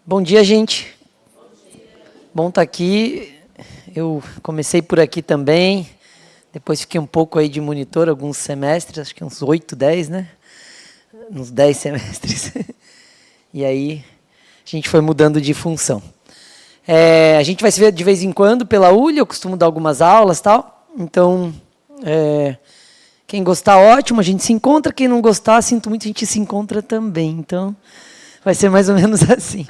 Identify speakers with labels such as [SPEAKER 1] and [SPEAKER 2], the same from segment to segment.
[SPEAKER 1] Bom dia, gente. Bom estar aqui. Eu comecei por aqui também. Depois fiquei um pouco aí de monitor, alguns semestres, acho que uns 8, 10, né? Uns 10 semestres. E aí, a gente foi mudando de função. A gente vai se ver de vez em quando pela ULI, eu costumo dar algumas aulas e tal. Então, quem gostar, ótimo, a gente se encontra. Quem não gostar, sinto muito, a gente se encontra também. Então, vai ser mais ou menos assim.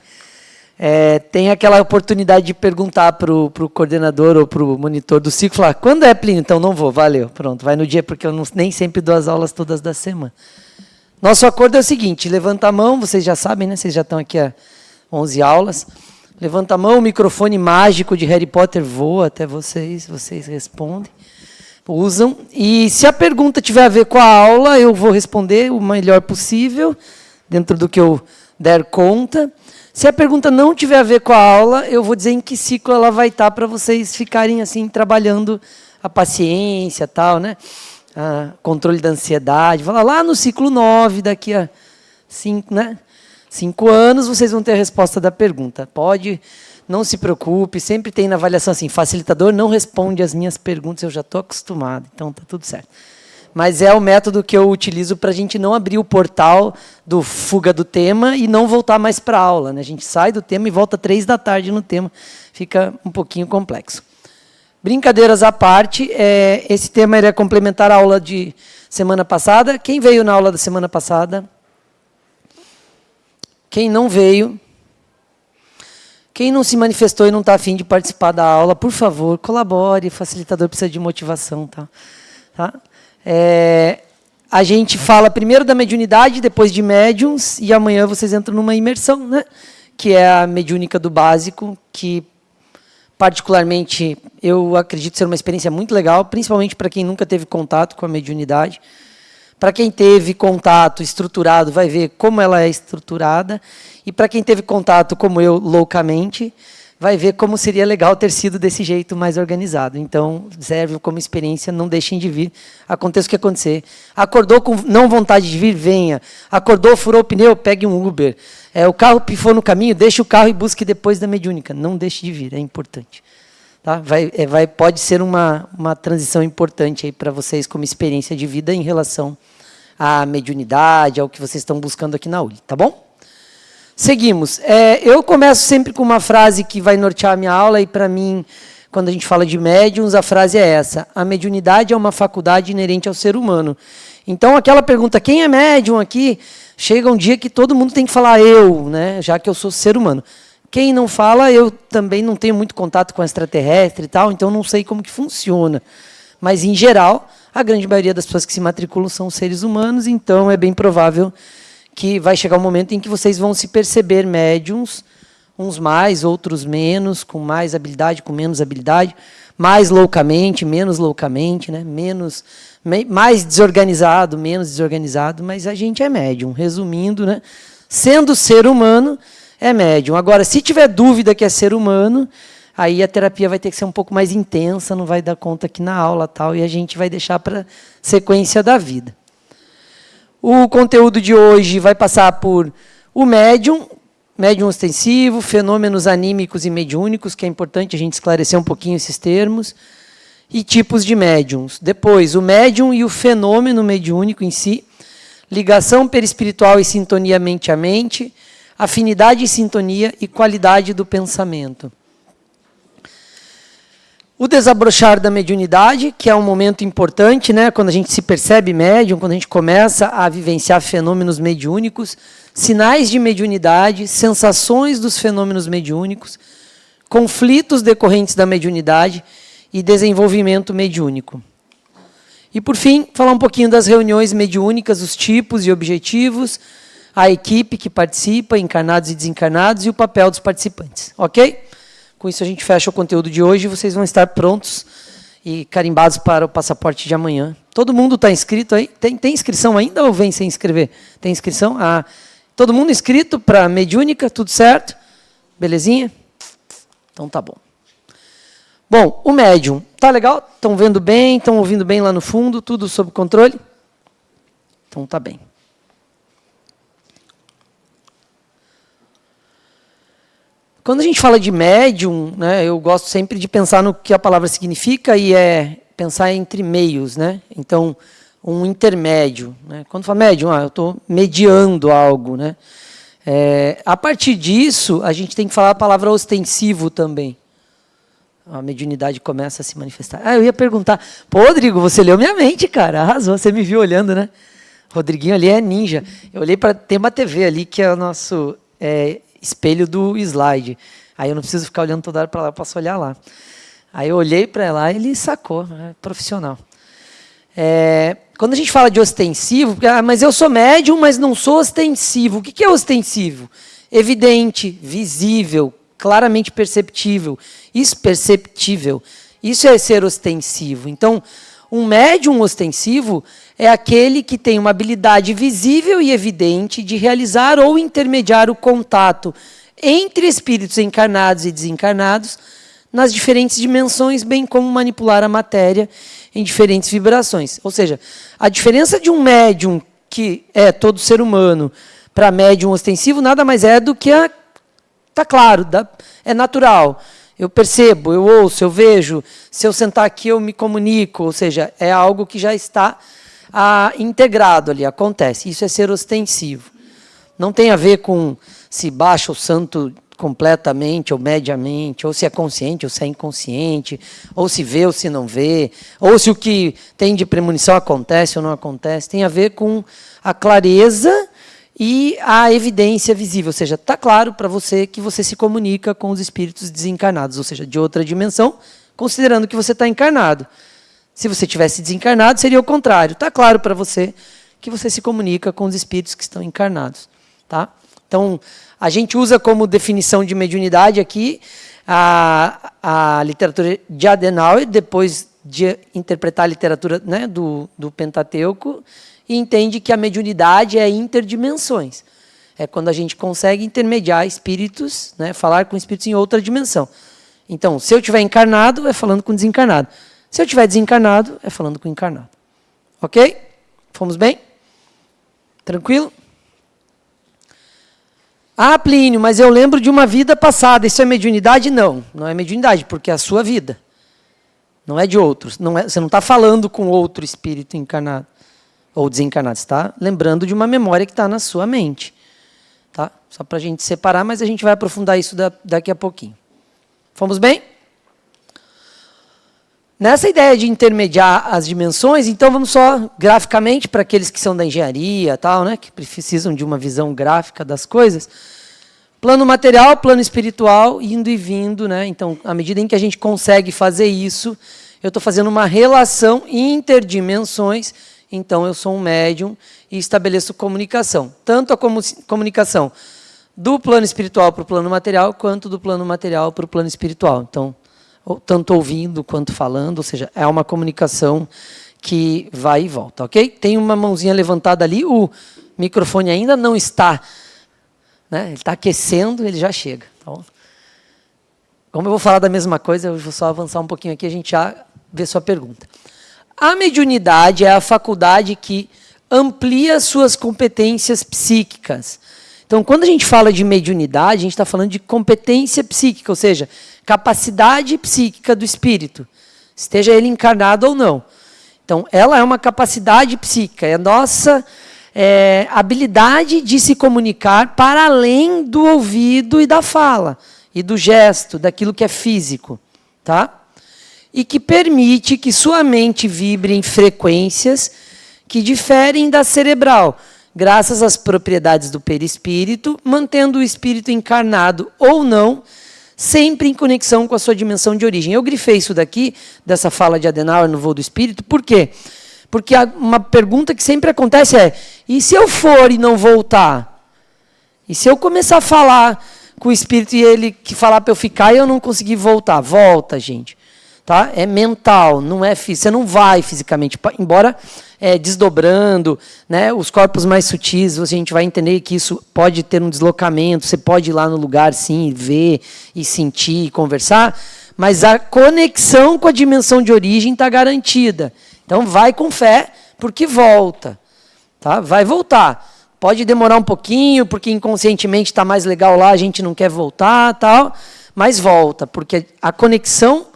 [SPEAKER 1] Tem aquela oportunidade de perguntar para o coordenador ou para o monitor do ciclo, falar, quando é, Plínio? Então não vou, valeu, pronto, vai no dia, porque eu nem sempre dou as aulas todas da semana. Nosso acordo é o seguinte, levanta a mão, vocês já sabem, né? Vocês já estão aqui há 11 aulas. Levanta a mão, o microfone mágico de Harry Potter voa até vocês respondem, usam. E se a pergunta tiver a ver com a aula, eu vou responder o melhor possível, dentro do que eu der conta. Se a pergunta não tiver a ver com a aula, eu vou dizer em que ciclo ela vai estar para vocês ficarem assim trabalhando a paciência, tal, né? Controle da ansiedade. Vai lá no ciclo 9, daqui a 5 anos, vocês vão ter a resposta da pergunta. Pode, não se preocupe, sempre tem na avaliação assim, facilitador não responde as minhas perguntas, eu já estou acostumado, então está tudo certo. Mas é o método que eu utilizo para a gente não abrir o portal do fuga do tema e não voltar mais para a aula, né? A gente sai do tema e volta 3 da tarde no tema. Fica um pouquinho complexo. Brincadeiras à parte, esse tema iria complementar a aula de semana passada. Quem veio na aula da semana passada? Quem não veio? Quem não se manifestou e não está a fim de participar da aula, por favor, colabore, o facilitador precisa de motivação. Tá? A gente fala primeiro da mediunidade, depois de médiums, e amanhã vocês entram numa imersão, né? Que é a mediúnica do básico, que particularmente eu acredito ser uma experiência muito legal, principalmente para quem nunca teve contato com a mediunidade. Para quem teve contato estruturado, vai ver como ela é estruturada, e para quem teve contato, como eu, loucamente, vai ver como seria legal ter sido desse jeito mais organizado. Então, serve como experiência, não deixem de vir. Aconteça o que acontecer. Acordou com não vontade de vir, venha. Acordou, furou o pneu, pegue um Uber. O carro pifou no caminho, deixe o carro e busque depois da mediúnica. Não deixe de vir, é importante. Tá? Pode ser uma transição importante para vocês como experiência de vida em relação à mediunidade, ao que vocês estão buscando aqui na ULI. Tá bom? Seguimos. Eu começo sempre com uma frase que vai nortear a minha aula, e para mim, quando a gente fala de médiums, a frase é essa: a mediunidade é uma faculdade inerente ao ser humano. Então, aquela pergunta, quem é médium aqui? Chega um dia que todo mundo tem que falar eu, né? Já que eu sou ser humano. Quem não fala, eu também não tenho muito contato com extraterrestre e tal, então não sei como que funciona. Mas, em geral, a grande maioria das pessoas que se matriculam são seres humanos, então é bem provável que vai chegar um momento em que vocês vão se perceber médiums, uns mais, outros menos, com mais habilidade, com menos habilidade, mais loucamente, menos loucamente, né? Mais desorganizado, menos desorganizado, mas a gente é médium. Resumindo, né? Sendo ser humano, é médium. Agora, se tiver dúvida que é ser humano, aí a terapia vai ter que ser um pouco mais intensa, não vai dar conta aqui na aula, tal, e a gente vai deixar para a sequência da vida. O conteúdo de hoje vai passar por o médium ostensivo, fenômenos anímicos e mediúnicos, que é importante a gente esclarecer um pouquinho esses termos, e tipos de médiums. Depois, o médium e o fenômeno mediúnico em si, ligação perispiritual e sintonia mente a mente, afinidade e sintonia e qualidade do pensamento. O desabrochar da mediunidade, que é um momento importante, né, quando a gente se percebe médium, quando a gente começa a vivenciar fenômenos mediúnicos, sinais de mediunidade, sensações dos fenômenos mediúnicos, conflitos decorrentes da mediunidade e desenvolvimento mediúnico. E, por fim, falar um pouquinho das reuniões mediúnicas, os tipos e objetivos, a equipe que participa, encarnados e desencarnados, e o papel dos participantes. Ok? Com isso a gente fecha o conteúdo de hoje e vocês vão estar prontos e carimbados para o passaporte de amanhã. Todo mundo está inscrito aí? Tem inscrição ainda ou vem sem inscrever? Tem inscrição? Todo mundo inscrito para a mediúnica? Tudo certo? Belezinha? Então tá bom. Bom, o médium. Tá legal? Estão vendo bem? Estão ouvindo bem lá no fundo? Tudo sob controle? Então tá bem. Quando a gente fala de médium, né, eu gosto sempre de pensar no que a palavra significa e pensar entre meios, né? Então, um intermédio, né? Quando fala médium, eu estou mediando algo, né? A partir disso, a gente tem que falar a palavra ostensivo também. A mediunidade começa a se manifestar. Eu ia perguntar, pô, Rodrigo, você leu minha mente, cara, arrasou, você me viu olhando, né? Rodriguinho ali é ninja. Eu olhei para ter uma TV ali, que é o nosso espelho do slide. Aí eu não preciso ficar olhando toda hora para lá, eu posso olhar lá. Aí eu olhei para lá e ele sacou, profissional. Quando a gente fala de ostensivo, mas eu sou médium, mas não sou ostensivo. O que é ostensivo? Evidente, visível, claramente perceptível, perceptível. Isso é ser ostensivo. Então, um médium ostensivo é aquele que tem uma habilidade visível e evidente de realizar ou intermediar o contato entre espíritos encarnados e desencarnados nas diferentes dimensões, bem como manipular a matéria em diferentes vibrações. Ou seja, a diferença de um médium, que é todo ser humano, para médium ostensivo, nada mais é do que está claro, é natural. Eu percebo, eu ouço, eu vejo. Se eu sentar aqui, eu me comunico. Ou seja, é algo que já está integrado ali, acontece. Isso é ser ostensivo. Não tem a ver com se baixa o santo completamente ou mediamente, ou se é consciente ou se é inconsciente, ou se vê ou se não vê, ou se o que tem de premonição acontece ou não acontece. Tem a ver com a clareza e a evidência visível, ou seja, está claro para você que você se comunica com os espíritos desencarnados, ou seja, de outra dimensão, considerando que você está encarnado. Se você tivesse desencarnado, seria o contrário. Está claro para você que você se comunica com os espíritos que estão encarnados. Tá? Então, a gente usa como definição de mediunidade aqui a literatura de Adenauer, depois de interpretar a literatura, né, do Pentateuco, e entende que a mediunidade é interdimensões. É quando a gente consegue intermediar espíritos, né, falar com espíritos em outra dimensão. Então, se eu estiver encarnado, é falando com desencarnado. Se eu estiver desencarnado, é falando com encarnado. Ok? Fomos bem? Tranquilo? Plínio, mas eu lembro de uma vida passada. Isso é mediunidade? Não, não é mediunidade, porque é a sua vida. Não é de outros. Você não está falando com outro espírito encarnado ou desencarnado. Você está lembrando de uma memória que está na sua mente. Tá? Só para a gente separar, mas a gente vai aprofundar isso daqui a pouquinho. Fomos bem? Nessa ideia de intermediar as dimensões, então vamos só graficamente, para aqueles que são da engenharia, tal, né, que precisam de uma visão gráfica das coisas. Plano material, plano espiritual, indo e vindo. Né? Então, à medida em que a gente consegue fazer isso, eu estou fazendo uma relação interdimensões, então eu sou um médium e estabeleço comunicação. Tanto a comunicação do plano espiritual para o plano material, quanto do plano material para o plano espiritual. Então, tanto ouvindo quanto falando, ou seja, é uma comunicação que vai e volta, ok? Tem uma mãozinha levantada ali, o microfone ainda não está, né? Ele está aquecendo, ele já chega. Então, como eu vou falar da mesma coisa, eu vou só avançar um pouquinho aqui, a gente já vê sua pergunta. A mediunidade é a faculdade que amplia suas competências psíquicas. Então, quando a gente fala de mediunidade, a gente está falando de competência psíquica, ou seja, capacidade psíquica do espírito, esteja ele encarnado ou não. Então, ela é uma capacidade psíquica, é a nossa habilidade de se comunicar para além do ouvido e da fala, e do gesto, daquilo que é físico. Tá? E que permite que sua mente vibre em frequências que diferem da cerebral, graças às propriedades do perispírito, mantendo o espírito encarnado ou não, sempre em conexão com a sua dimensão de origem. Eu grifei isso daqui, dessa fala de Adenauer no Voo do Espírito, por quê? Porque uma pergunta que sempre acontece é, e se eu for e não voltar? E se eu começar a falar com o espírito e ele que falar para eu ficar e eu não conseguir voltar? Volta, gente. Tá? É mental, não é físico. Você não vai fisicamente, embora desdobrando, né, os corpos mais sutis, a gente vai entender que isso pode ter um deslocamento, você pode ir lá no lugar, sim, ver e sentir e conversar, mas a conexão com a dimensão de origem está garantida. Então, vai com fé, porque volta. Tá? Vai voltar. Pode demorar um pouquinho, porque inconscientemente está mais legal lá, a gente não quer voltar, tal, mas volta, porque a conexão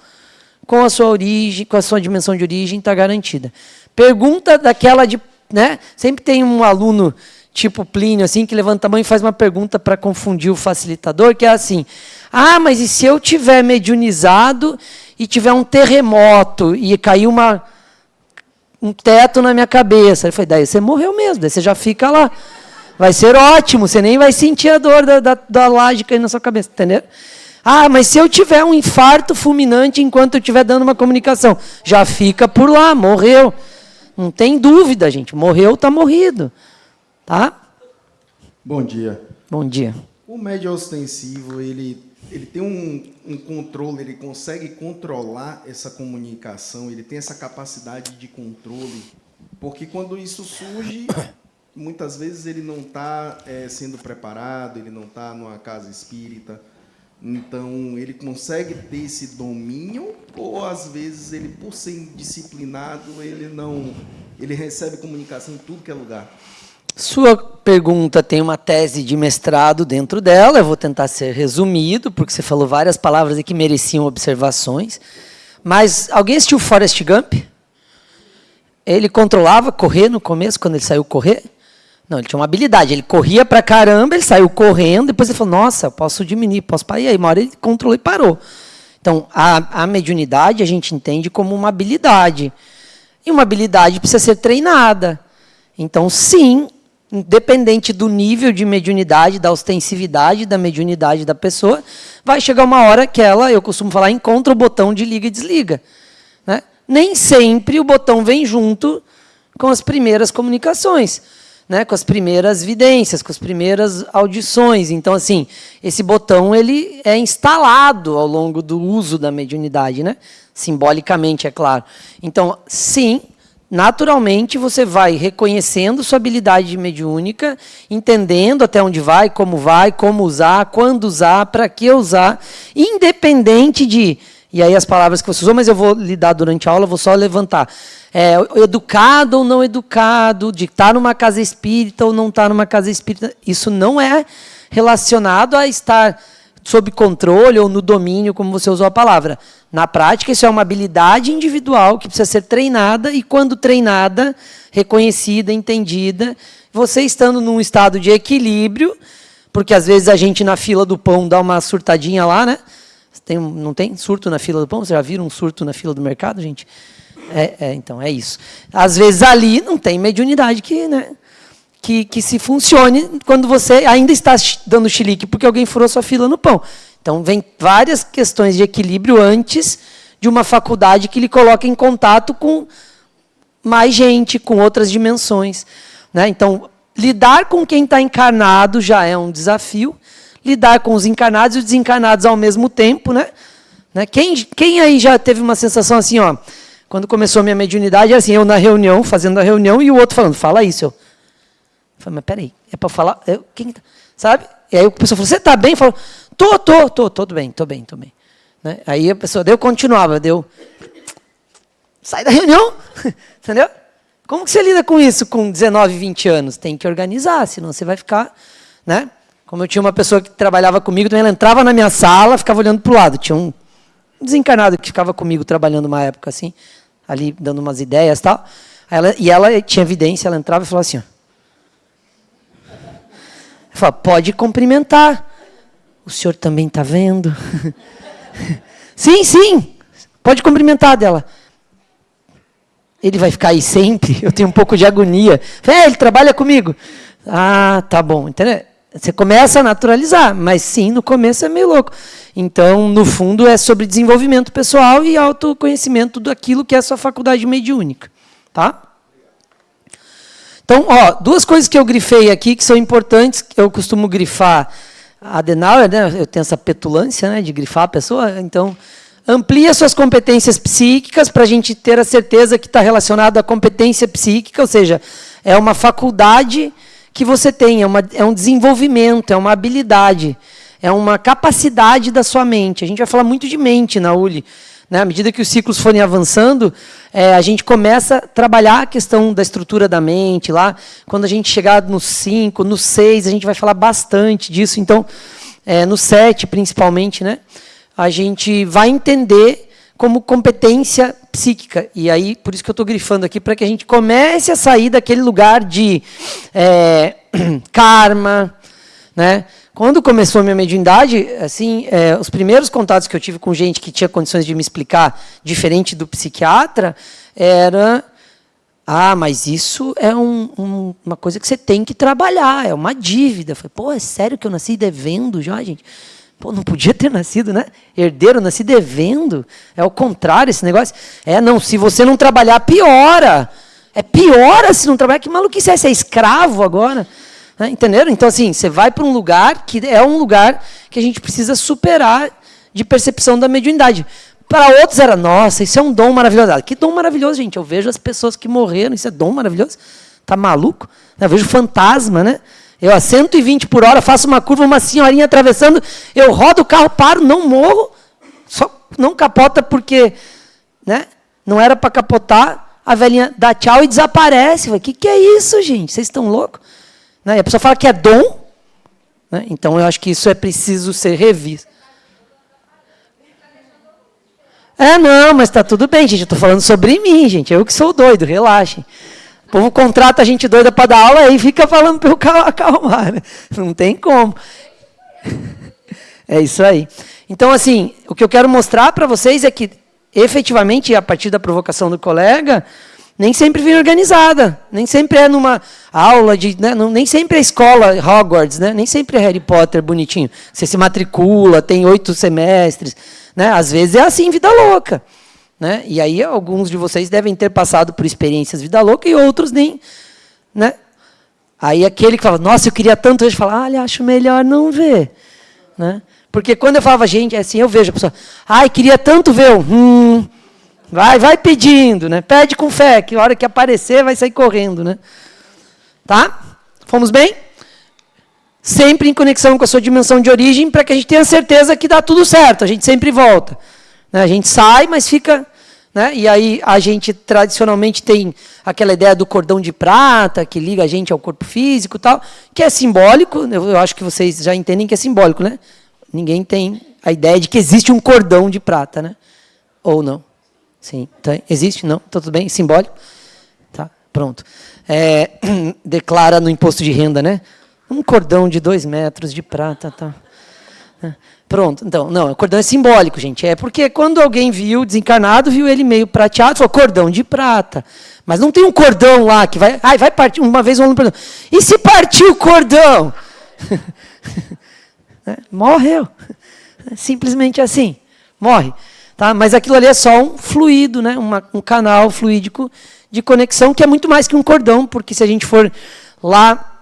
[SPEAKER 1] com a sua origem, com a sua dimensão de origem está garantida. Pergunta daquela de, né? Sempre tem um aluno tipo Plínio assim que levanta a mão e faz uma pergunta para confundir o facilitador, que é assim: ah, mas e se eu tiver mediunizado e tiver um terremoto e cair um teto na minha cabeça? Ele falou: daí você morreu mesmo, daí você já fica lá. Vai ser ótimo, você nem vai sentir a dor da laje caindo na sua cabeça, entendeu? Ah, mas se eu tiver um infarto fulminante enquanto eu estiver dando uma comunicação, já fica por lá, morreu. Não tem dúvida, gente. Morreu, está morrido. Tá?
[SPEAKER 2] Bom dia.
[SPEAKER 1] Bom dia.
[SPEAKER 2] O médium ostensivo, ele tem um controle, ele consegue controlar essa comunicação, ele tem essa capacidade de controle, porque quando isso surge, muitas vezes ele não está sendo preparado, ele não está numa casa espírita. Então, ele consegue ter esse domínio, ou às vezes ele, por ser indisciplinado, ele recebe comunicação em tudo que é lugar?
[SPEAKER 1] Sua pergunta tem uma tese de mestrado dentro dela, eu vou tentar ser resumido, porque você falou várias palavras aqui que mereciam observações. Mas alguém assistiu Forrest Gump? Ele controlava correr no começo, quando ele saiu correr? Não, ele tinha uma habilidade, ele corria pra caramba, ele saiu correndo, depois ele falou: nossa, eu posso diminuir, posso parar. E aí, uma hora ele controlou e parou. Então, a mediunidade a gente entende como uma habilidade. E uma habilidade precisa ser treinada. Então, sim, independente do nível de mediunidade, da ostensividade da mediunidade da pessoa, vai chegar uma hora que ela, eu costumo falar, encontra o botão de liga e desliga. Né? Nem sempre o botão vem junto com as primeiras comunicações. Né, com as primeiras vidências, com as primeiras audições. Então, assim, esse botão ele é instalado ao longo do uso da mediunidade, né? Simbolicamente, é claro. Então, sim, naturalmente, você vai reconhecendo sua habilidade mediúnica, entendendo até onde vai, como usar, quando usar, para que usar, independente de... E aí as palavras que você usou, mas eu vou lidar durante a aula, vou só levantar. Educado ou não educado, de estar numa casa espírita ou não estar numa casa espírita, isso não é relacionado a estar sob controle ou no domínio, como você usou a palavra. Na prática, isso é uma habilidade individual que precisa ser treinada, e quando treinada, reconhecida, entendida, você estando num estado de equilíbrio, porque às vezes a gente na fila do pão dá uma surtadinha lá, né? Não tem surto na fila do pão? Vocês já viram um surto na fila do mercado, gente? Então, é isso. Às vezes ali não tem mediunidade que se funcione quando você ainda está dando chilique porque alguém furou sua fila no pão. Então, vem várias questões de equilíbrio antes de uma faculdade que lhe coloca em contato com mais gente, com outras dimensões. Né? Então, lidar com quem está encarnado já é um desafio. Lidar com os encarnados e os desencarnados ao mesmo tempo, né? Quem aí já teve uma sensação assim, ó, quando começou a minha mediunidade, assim, eu na reunião, fazendo a reunião, e o outro falando: fala isso. Eu falei: mas peraí, é para falar? Quem tá? Sabe? E aí a pessoa falou: você está bem? Eu falo: tô bem. Né? Aí a pessoa continuava, sai da reunião, entendeu? Como que você lida com isso com 19, 20 anos? Tem que organizar, senão você vai ficar, né? Como eu tinha uma pessoa que trabalhava comigo, ela entrava na minha sala, ficava olhando para o lado. Tinha um desencarnado que ficava comigo trabalhando uma época assim, ali dando umas ideias e tal. Ela tinha evidência, ela entrava e falava assim: ó. Eu falava: pode cumprimentar. O senhor também está vendo? Sim, pode cumprimentar dela. Ele vai ficar aí sempre? Eu tenho um pouco de agonia. Ele trabalha comigo. Ah, tá bom, entendeu? Você começa a naturalizar, mas sim, no começo é meio louco. Então, no fundo, é sobre desenvolvimento pessoal e autoconhecimento daquilo que é a sua faculdade mediúnica. Tá? Então, duas coisas que eu grifei aqui que são importantes, que eu costumo grifar a Adenauer, né? Eu tenho essa petulância, né, de grifar a pessoa. Então, amplia suas competências psíquicas para a gente ter a certeza que está relacionado à competência psíquica, ou seja, é uma faculdade que você tem, é um desenvolvimento, é uma habilidade, é uma capacidade da sua mente. A gente vai falar muito de mente na ULI, né? À medida que os ciclos forem avançando, a gente começa a trabalhar a questão da estrutura da mente lá. Quando a gente chegar no 5, no 6, a gente vai falar bastante disso. Então, no 7, principalmente, né? A gente vai entender como competência psíquica. E aí, por isso que eu estou grifando aqui, para que a gente comece a sair daquele lugar de karma, né? Quando começou a minha mediunidade, assim, os primeiros contatos que eu tive com gente que tinha condições de me explicar diferente do psiquiatra, era... mas isso é uma coisa que você tem que trabalhar, é uma dívida. Eu falei, pô, é sério que eu nasci devendo já, gente? Pô, não podia ter nascido, né? Herdeiro, nasci devendo. É o contrário esse negócio. Não, se você não trabalhar, piora. Piora se não trabalhar. Que maluquice é? Você é escravo agora? Entenderam? Então, assim, você vai para um lugar que é um lugar que a gente precisa superar de percepção da mediunidade. Para outros era, nossa, isso é um dom maravilhoso. Que dom maravilhoso, gente. Eu vejo as pessoas que morreram, isso é dom maravilhoso. Tá maluco? Eu vejo fantasma, né? Eu a 120 por hora faço uma curva, uma senhorinha atravessando, eu rodo o carro, paro, não morro, só não capota porque, né, não era para capotar, a velhinha dá tchau e desaparece. O que é isso, gente? Vocês estão loucos? Né? E a pessoa fala que é dom, né? Então eu acho que isso é preciso ser revisto. Não, mas está tudo bem, gente, eu estou falando sobre mim, gente, eu que sou doido, relaxem. O povo contrata a gente doida para dar aula e fica falando para eu acalmar. Né? Não tem como. É isso aí. Então, assim, o que eu quero mostrar para vocês é que, efetivamente, a partir da provocação do colega, nem sempre vem organizada. Nem sempre é numa aula de... Né? Nem sempre é escola Hogwarts, né? Nem sempre é Harry Potter bonitinho. Você se matricula, tem 8 semestres. Né? Às vezes é assim, vida louca. Né? E aí alguns de vocês devem ter passado por experiências vida louca e outros nem. Né? Aí aquele que fala, nossa, eu queria tanto, hoje fala, acho melhor não ver. Né? Porque quando eu falava, gente, assim, eu vejo a pessoa, queria tanto ver, vai pedindo, né? Pede com fé, que a hora que aparecer vai sair correndo. Né? Tá? Fomos bem? Sempre em conexão com a sua dimensão de origem, para que a gente tenha certeza que dá tudo certo, a gente sempre volta. A gente sai, mas fica... Né? E aí a gente tradicionalmente tem aquela ideia do cordão de prata, que liga a gente ao corpo físico e tal, que é simbólico, eu acho que vocês já entendem que é simbólico, né? Ninguém tem a ideia de que existe um cordão de prata, né? Ou não? Sim. Então, existe? Não? Então, tudo bem? Simbólico? Tá, pronto. Declara no imposto de renda, né? Um cordão de 2 metros de prata, tá? Pronto, então, não, o cordão é simbólico, gente. É porque quando alguém viu, desencarnado, viu ele meio prateado, falou, cordão de prata. Mas não tem um cordão lá que vai... vai partir, uma vez um aluno perguntou, e se partir o cordão? Morreu. Simplesmente assim, morre. Tá? Mas aquilo ali é só um fluido, né? Um canal fluídico de conexão, que é muito mais que um cordão, porque se a gente for lá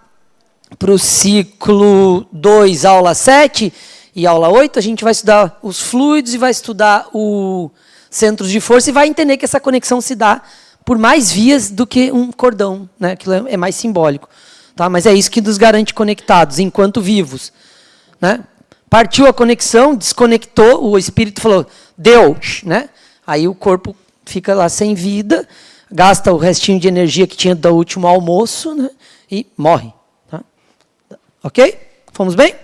[SPEAKER 1] para o ciclo 2, aula 7... E aula 8, a gente vai estudar os fluidos e vai estudar os centros de força e vai entender que essa conexão se dá por mais vias do que um cordão. Né? Aquilo é mais simbólico. Tá? Mas é isso que nos garante conectados, enquanto vivos. Né? Partiu a conexão, desconectou, o espírito falou, deu. Né? Aí o corpo fica lá sem vida, gasta o restinho de energia que tinha do último almoço, né? E morre. Tá? Ok? Fomos bem?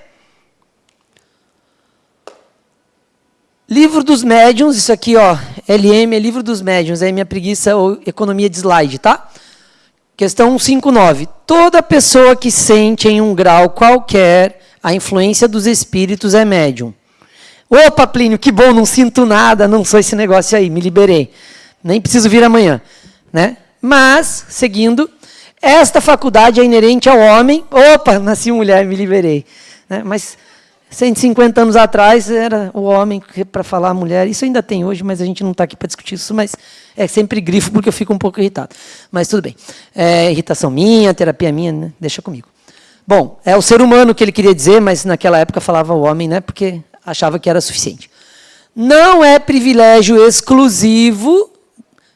[SPEAKER 1] Livro dos médiuns, isso aqui, ó, LM é Livro dos Médiuns, é minha preguiça ou economia de slide, tá? Questão 159. Toda pessoa que sente em um grau qualquer a influência dos espíritos é médium. Opa, Plínio, que bom, não sinto nada, não sou esse negócio aí, me liberei. Nem preciso vir amanhã. Né? Mas, seguindo, esta faculdade é inerente ao homem. Opa, nasci mulher, me liberei. Né? Mas 150 anos atrás era o homem para falar a mulher. Isso ainda tem hoje, mas a gente não está aqui para discutir isso, mas é sempre grifo porque eu fico um pouco irritado. Mas tudo bem. Irritação minha, terapia minha, né? Deixa comigo. Bom, é o ser humano que ele queria dizer, mas naquela época falava o homem, né? Porque achava que era suficiente. Não é privilégio exclusivo.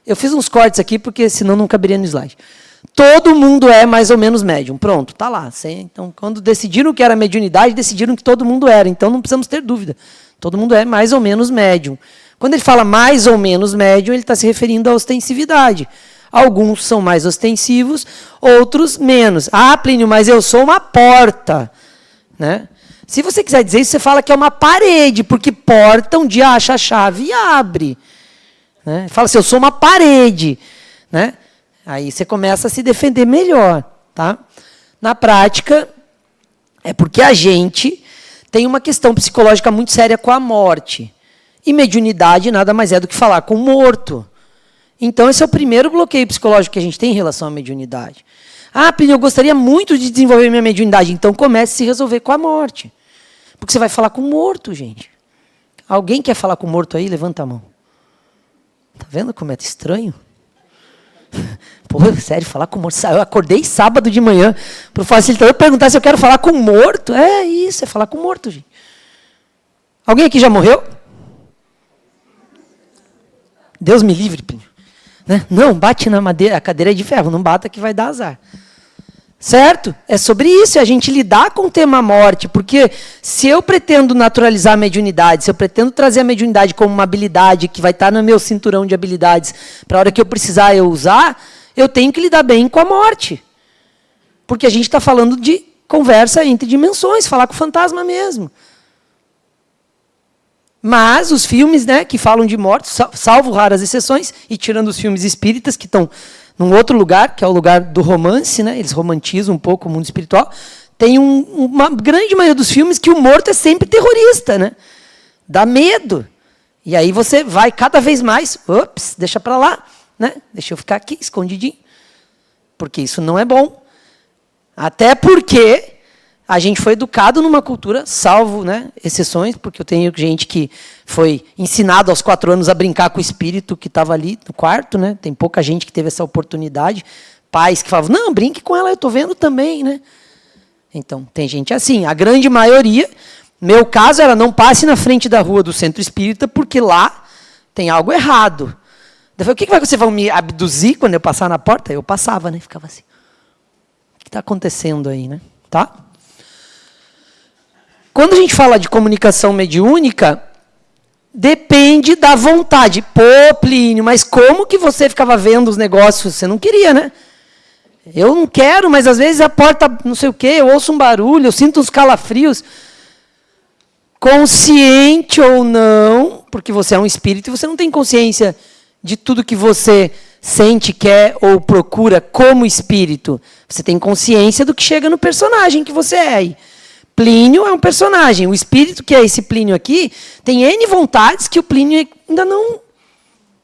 [SPEAKER 1] Eu fiz uns cortes aqui, porque senão não caberia no slide. Todo mundo é mais ou menos médium. Pronto, está lá. Então, quando decidiram que era mediunidade, decidiram que todo mundo era. Então, não precisamos ter dúvida. Todo mundo é mais ou menos médium. Quando ele fala mais ou menos médium, ele está se referindo à ostensividade. Alguns são mais ostensivos, outros menos. Ah, Plínio, mas eu sou uma porta. Né? Se você quiser dizer isso, você fala que é uma parede, porque porta um dia acha a chave e abre. Né? Fala assim, eu sou uma parede. Né? Aí você começa a se defender melhor. Tá? Na prática, é porque a gente tem uma questão psicológica muito séria com a morte. E mediunidade nada mais é do que falar com o morto. Então, esse é o primeiro bloqueio psicológico que a gente tem em relação à mediunidade. Ah, Plínio, eu gostaria muito de desenvolver minha mediunidade. Então, comece a se resolver com a morte. Porque você vai falar com o morto, gente. Alguém quer falar com o morto aí? Levanta a mão. Tá vendo como é estranho? Pô, sério, falar com o morto. Eu acordei sábado de manhã para o facilitador perguntar se eu quero falar com o morto. É isso, é falar com o morto, gente. Alguém aqui já morreu? Deus me livre, Plínio. Né? Não, bate na madeira, a cadeira é de ferro, não bata que vai dar azar. Certo? É sobre isso, é a gente lidar com o tema morte, porque se eu pretendo naturalizar a mediunidade, se eu pretendo trazer a mediunidade como uma habilidade que vai estar no meu cinturão de habilidades, para a hora que eu precisar eu usar, eu tenho que lidar bem com a morte. Porque a gente está falando de conversa entre dimensões, falar com o fantasma mesmo. Mas os filmes, né, que falam de morte, salvo raras exceções, e tirando os filmes espíritas, que estão num outro lugar, que é o lugar do romance, né, eles romantizam um pouco o mundo espiritual, tem uma grande maioria dos filmes que o morto é sempre terrorista, né? Dá medo. E aí você vai cada vez mais, ops, deixa para lá, né? Deixa eu ficar aqui, escondidinho. Porque isso não é bom. Até porque a gente foi educado numa cultura, salvo, né, exceções, porque eu tenho gente que foi ensinado aos 4 anos a brincar com o espírito que estava ali no quarto, né? Tem pouca gente que teve essa oportunidade. Pais que falavam, não, brinque com ela, eu estou vendo também, né? Então, tem gente assim. A grande maioria, meu caso era não passe na frente da rua do centro espírita, porque lá tem algo errado. Eu falei, o que vai acontecer? Vão me abduzir quando eu passar na porta? Eu passava, né? Ficava assim. O que está acontecendo aí, né? Tá? Quando a gente fala de comunicação mediúnica, depende da vontade. Pô, Plínio, mas como que você ficava vendo os negócios? Você não queria, né? Eu não quero, mas às vezes a porta, não sei o quê, eu ouço um barulho, eu sinto uns calafrios. Consciente ou não, porque você é um espírito e você não tem consciência de tudo que você sente, quer ou procura como espírito. Você tem consciência do que chega no personagem que você é. Plínio é um personagem. O espírito que é esse Plínio aqui tem N vontades que o Plínio ainda não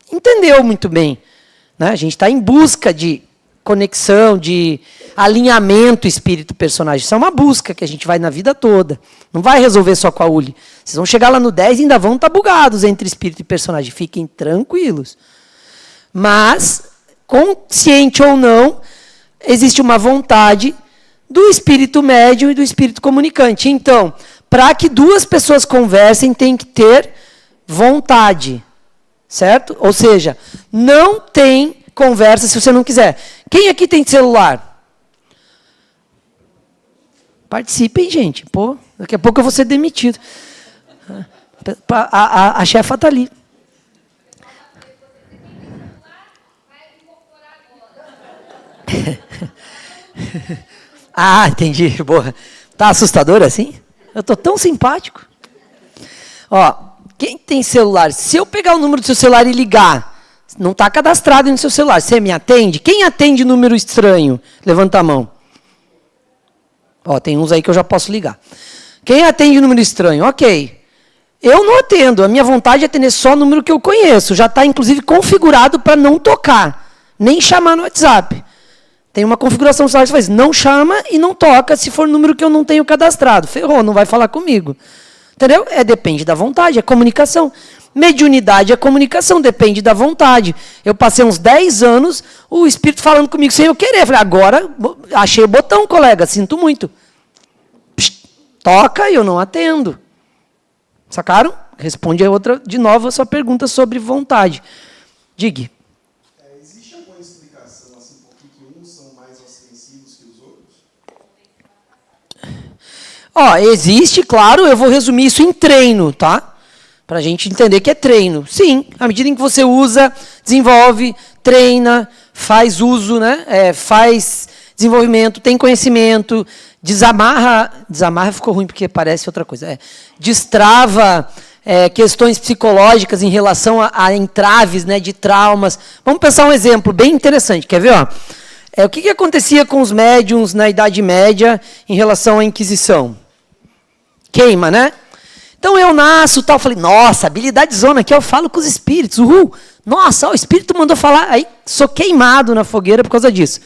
[SPEAKER 1] entendeu muito bem. Né? A gente está em busca de conexão, de alinhamento espírito-personagem. Isso é uma busca que a gente vai na vida toda. Não vai resolver só com a ULI. Vocês vão chegar lá no 10 e ainda vão estar bugados entre espírito e personagem. Fiquem tranquilos. Mas, consciente ou não, existe uma vontade do espírito médium e do espírito comunicante. Então, para que duas pessoas conversem, tem que ter vontade. Certo? Ou seja, não tem conversa se você não quiser. Quem aqui tem celular? Participem, gente. Pô, daqui a pouco eu vou ser demitido. A chefa está ali. Ah, entendi. Boa. Tá assustador assim? Eu tô tão simpático. Ó, quem tem celular, se eu pegar o número do seu celular e ligar, não está cadastrado no seu celular, você me atende? Quem atende número estranho? Levanta a mão. Ó, tem uns aí que eu já posso ligar. Quem atende número estranho? Ok. Eu não atendo. A minha vontade é atender só o número que eu conheço. Já está, inclusive, configurado para não tocar. Nem chamar no WhatsApp. Tem uma configuração que você faz, não chama e não toca se for número que eu não tenho cadastrado. Ferrou, não vai falar comigo. Entendeu? Depende da vontade, é comunicação. Mediunidade é comunicação, depende da vontade. Eu passei uns 10 anos, o espírito falando comigo sem eu querer. Eu falei, agora achei o botão, colega, sinto muito. Psh, toca e eu não atendo. Sacaram? Responde a outra, de novo, a sua pergunta sobre vontade. Diga.
[SPEAKER 2] Existe alguma explicação assim, por que uns são mais ostensivos que os outros? Ó,
[SPEAKER 1] existe, claro, eu vou resumir isso em treino, tá? Para a gente entender que é treino. Sim, à medida em que você usa, desenvolve, treina, faz uso, né? Faz desenvolvimento, tem conhecimento, desamarra ficou ruim porque parece outra coisa. Destrava questões psicológicas em relação a entraves, né, de traumas. Vamos pensar um exemplo bem interessante. Quer ver? O que acontecia com os médiuns na Idade Média em relação à Inquisição? Queima, né? Então eu nasço, tal, falei, nossa, habilidade zona aqui, eu falo com os espíritos, uhul. Nossa, o espírito mandou falar, aí sou queimado na fogueira por causa disso.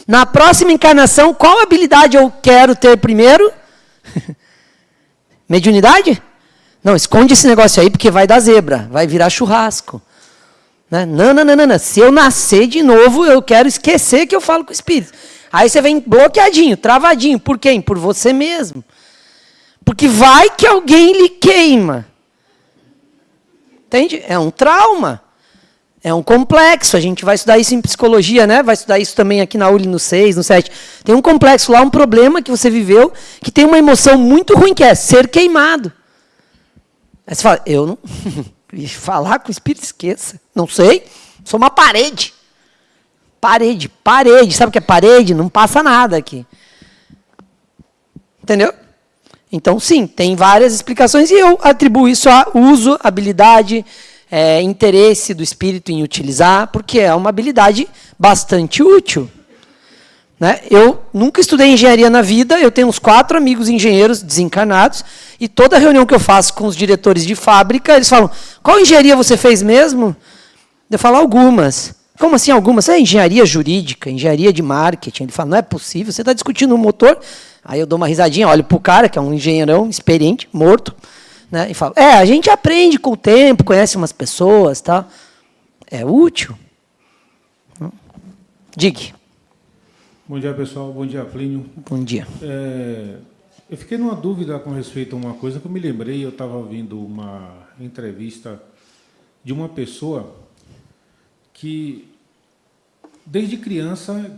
[SPEAKER 1] Na próxima encarnação, qual habilidade eu quero ter primeiro? Mediunidade? Não, esconde esse negócio aí porque vai dar zebra, vai virar churrasco. Né? Não. Se eu nascer de novo, eu quero esquecer que eu falo com o espírito. Aí você vem bloqueadinho, travadinho. Por quem? Por você mesmo. Porque vai que alguém lhe queima. Entende? É um trauma. É um complexo. A gente vai estudar isso em psicologia, né? Vai estudar isso também aqui na ULI no 6, no 7. Tem um complexo lá, um problema que você viveu, que tem uma emoção muito ruim, que é ser queimado. Aí você fala, eu não... Falar com o espírito, esqueça. Não sei. Sou uma parede. Parede. Sabe o que é parede? Não passa nada aqui. Entendeu? Então, sim, tem várias explicações e eu atribuo isso a uso, habilidade, interesse do espírito em utilizar, porque é uma habilidade bastante útil. Né? Eu nunca estudei engenharia na vida, eu tenho uns 4 amigos engenheiros desencarnados, e toda reunião que eu faço com os diretores de fábrica, eles falam, qual engenharia você fez mesmo? Eu falo, algumas. Como assim algumas? Engenharia jurídica, engenharia de marketing. Ele fala, não é possível, você está discutindo um motor? Aí eu dou uma risadinha, olho para o cara, que é um engenheirão experiente, morto, né? E falo, a gente aprende com o tempo, conhece umas pessoas, tá? É útil. Diga.
[SPEAKER 3] Bom dia, pessoal. Bom dia, Plínio.
[SPEAKER 1] Bom dia.
[SPEAKER 3] Eu fiquei numa dúvida com respeito a uma coisa que eu me lembrei. Eu estava ouvindo uma entrevista de uma pessoa que, desde criança,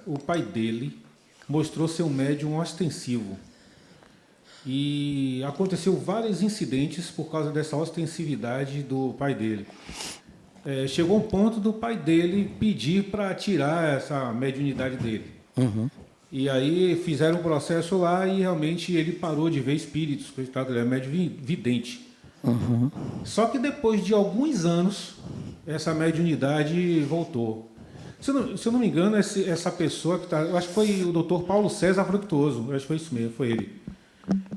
[SPEAKER 3] o pai dele mostrou ser um médium ostensivo. E aconteceu vários incidentes por causa dessa ostensividade do pai dele. Chegou um ponto do pai dele pedir para tirar essa mediunidade dele. Uhum. E aí fizeram um processo lá e realmente ele parou de ver espíritos, coitado, ele é médium vidente. Uhum. Só que depois de alguns anos, essa mediunidade voltou. Se eu não me engano, essa pessoa que está... Eu acho que foi o Dr. Paulo César Fructuoso, eu acho que foi isso mesmo, foi ele.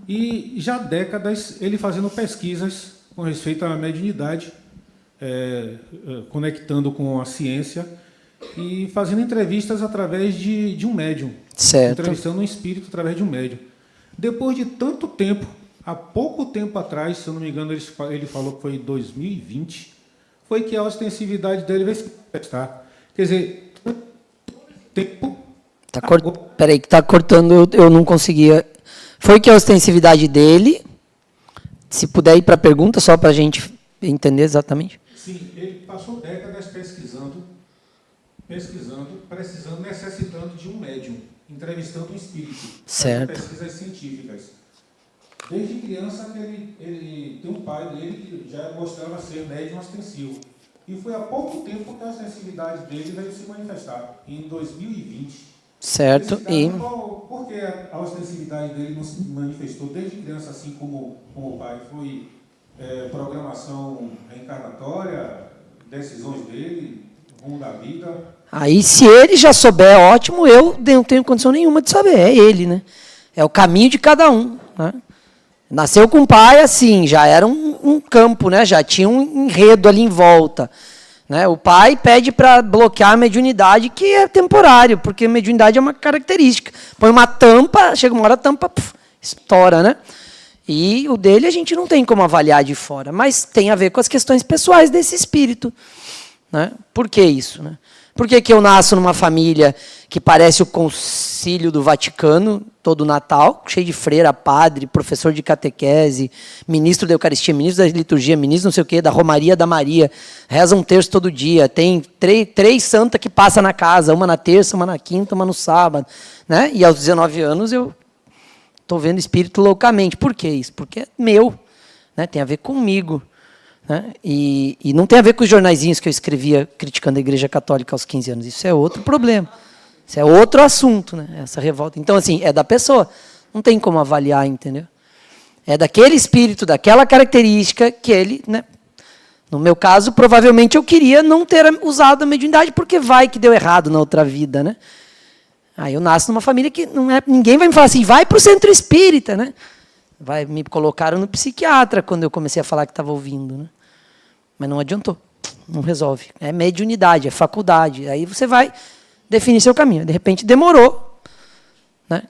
[SPEAKER 3] E já há décadas ele fazendo pesquisas com respeito à mediunidade, conectando com a ciência e fazendo entrevistas através de um médium.
[SPEAKER 1] Certo.
[SPEAKER 3] Entrevistando um espírito através de um médium. Depois de tanto tempo, há pouco tempo atrás, se eu não me engano, ele falou que foi em 2020, foi que a ostensividade dele veio se manifestar. Quer dizer, tempo...
[SPEAKER 1] Peraí, que está cortando, eu não conseguia... Foi que a ostensividade dele, se puder ir para a pergunta, só para a gente entender exatamente.
[SPEAKER 3] Sim, ele passou décadas pesquisando, precisando, necessitando de um médium, entrevistando um espírito.
[SPEAKER 1] Certo.
[SPEAKER 3] Pesquisas científicas. Desde criança, ele tem um pai dele que já mostrava ser médium ostensivo. E foi há pouco tempo que a sensibilidade dele veio se manifestar, em 2020.
[SPEAKER 1] Certo.
[SPEAKER 3] Por que a ostensividade dele não se manifestou desde criança, assim como o pai? Foi programação reencarnatória, decisões dele, rumo da vida?
[SPEAKER 1] Aí, se ele já souber, ótimo, eu não tenho condição nenhuma de saber, é ele, né? É o caminho de cada um, né? Nasceu com o pai, assim, já era um campo, né? Já tinha um enredo ali em volta. Né? O pai pede para bloquear a mediunidade, que é temporário, porque a mediunidade é uma característica. Põe uma tampa, chega uma hora a tampa estoura, né? E o dele a gente não tem como avaliar de fora, mas tem a ver com as questões pessoais desse espírito. Né? Por que isso? Né? Por que eu nasço numa família que parece o concílio do Vaticano, todo Natal, cheio de freira, padre, professor de catequese, ministro da Eucaristia, ministro da liturgia, ministro não sei o quê, da Romaria da Maria, reza um terço todo dia, tem três santas que passam na casa, uma na terça, uma na quinta, uma no sábado. Né? E aos 19 anos eu estou vendo espírito loucamente. Por que isso? Porque é meu, né? Tem a ver comigo. Né? E não tem a ver com os jornaizinhos que eu escrevia criticando a Igreja Católica aos 15 anos. Isso é outro problema. Isso é outro assunto, né? Essa revolta. Então, assim, é da pessoa. Não tem como avaliar, entendeu? É daquele espírito, daquela característica que ele... Né? No meu caso, provavelmente eu queria não ter usado a mediunidade porque vai que deu errado na outra vida, né? Aí eu nasço numa família que não é, ninguém vai me falar assim, vai para o centro espírita, né? Me colocaram no psiquiatra quando eu comecei a falar que estava ouvindo, né? Mas não adiantou, não resolve. É mediunidade, é faculdade. Aí você vai definir seu caminho. De repente demorou, né?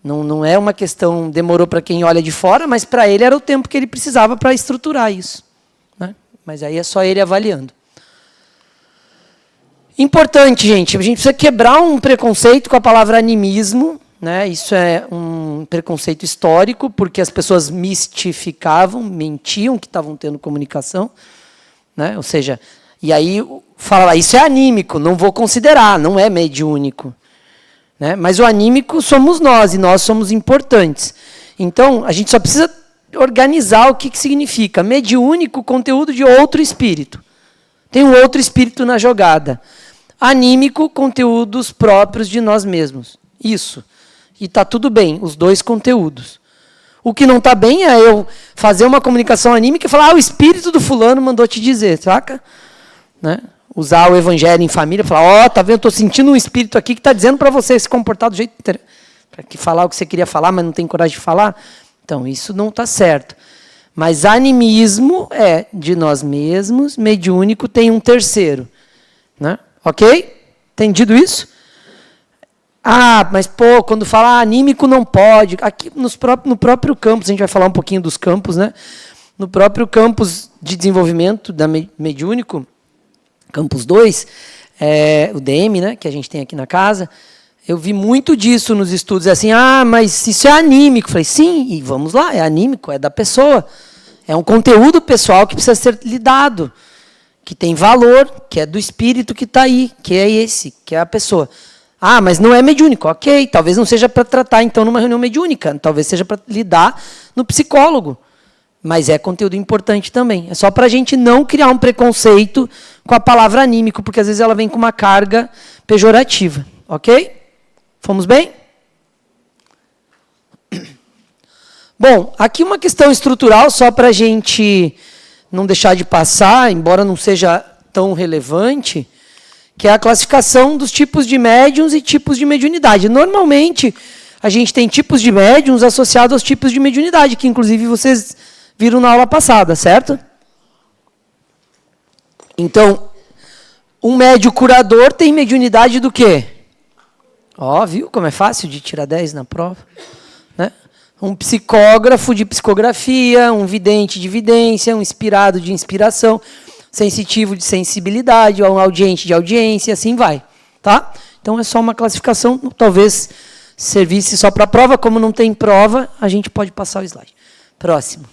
[SPEAKER 1] Não é uma questão, demorou para quem olha de fora, mas para ele era o tempo que ele precisava para estruturar isso, né? Mas aí é só ele avaliando. Importante, gente, a gente precisa quebrar um preconceito com a palavra animismo, né? Isso é um preconceito histórico, porque as pessoas mistificavam, mentiam que estavam tendo comunicação, né? Ou seja, e aí fala, isso é anímico, não vou considerar, não é mediúnico. Né? Mas o anímico somos nós, e nós somos importantes. Então, a gente só precisa organizar o que significa. Mediúnico, conteúdo de outro espírito. Tem um outro espírito na jogada. Anímico, conteúdos próprios de nós mesmos. Isso. E está tudo bem, os dois conteúdos. O que não está bem é eu fazer uma comunicação anímica e falar, o espírito do fulano mandou te dizer, saca? Né? Usar o evangelho em família, falar, tá vendo, estou sentindo um espírito aqui que está dizendo para você se comportar do jeito... Para que falar o que você queria falar, mas não tem coragem de falar. Então, isso não está certo. Mas animismo é de nós mesmos, mediúnico tem um terceiro. Né? Ok? Entendido isso? Ah, mas pô, quando fala anímico não pode. Aqui no próprio campus, a gente vai falar um pouquinho dos campos, né? No próprio campus de desenvolvimento da mediúnico, campus 2, o DM, né, que a gente tem aqui na casa, eu vi muito disso nos estudos, assim, mas isso é anímico. Falei, sim, e vamos lá, é anímico, é da pessoa. É um conteúdo pessoal que precisa ser lidado, que tem valor, que é do espírito que está aí, que é esse, que é a pessoa. Mas não é mediúnico. Ok, talvez não seja para tratar, então, numa reunião mediúnica. Talvez seja para lidar no psicólogo. Mas é conteúdo importante também. É só para a gente não criar um preconceito com a palavra anímico, porque às vezes ela vem com uma carga pejorativa. Ok? Fomos bem? Bom, aqui uma questão estrutural, só para a gente não deixar de passar, embora não seja tão relevante, que é a classificação dos tipos de médiuns e tipos de mediunidade. Normalmente, a gente tem tipos de médiuns associados aos tipos de mediunidade, que inclusive vocês viram na aula passada, certo? Então, um médium curador tem mediunidade do quê? Viu como é fácil de tirar 10 na prova? Né? Um psicógrafo de psicografia, um vidente de vidência, um inspirado de inspiração, sensitivo de sensibilidade, um audiente de audiência, assim vai. Tá? Então, é só uma classificação, talvez servisse só para a prova. Como não tem prova, a gente pode passar o slide. Próximo.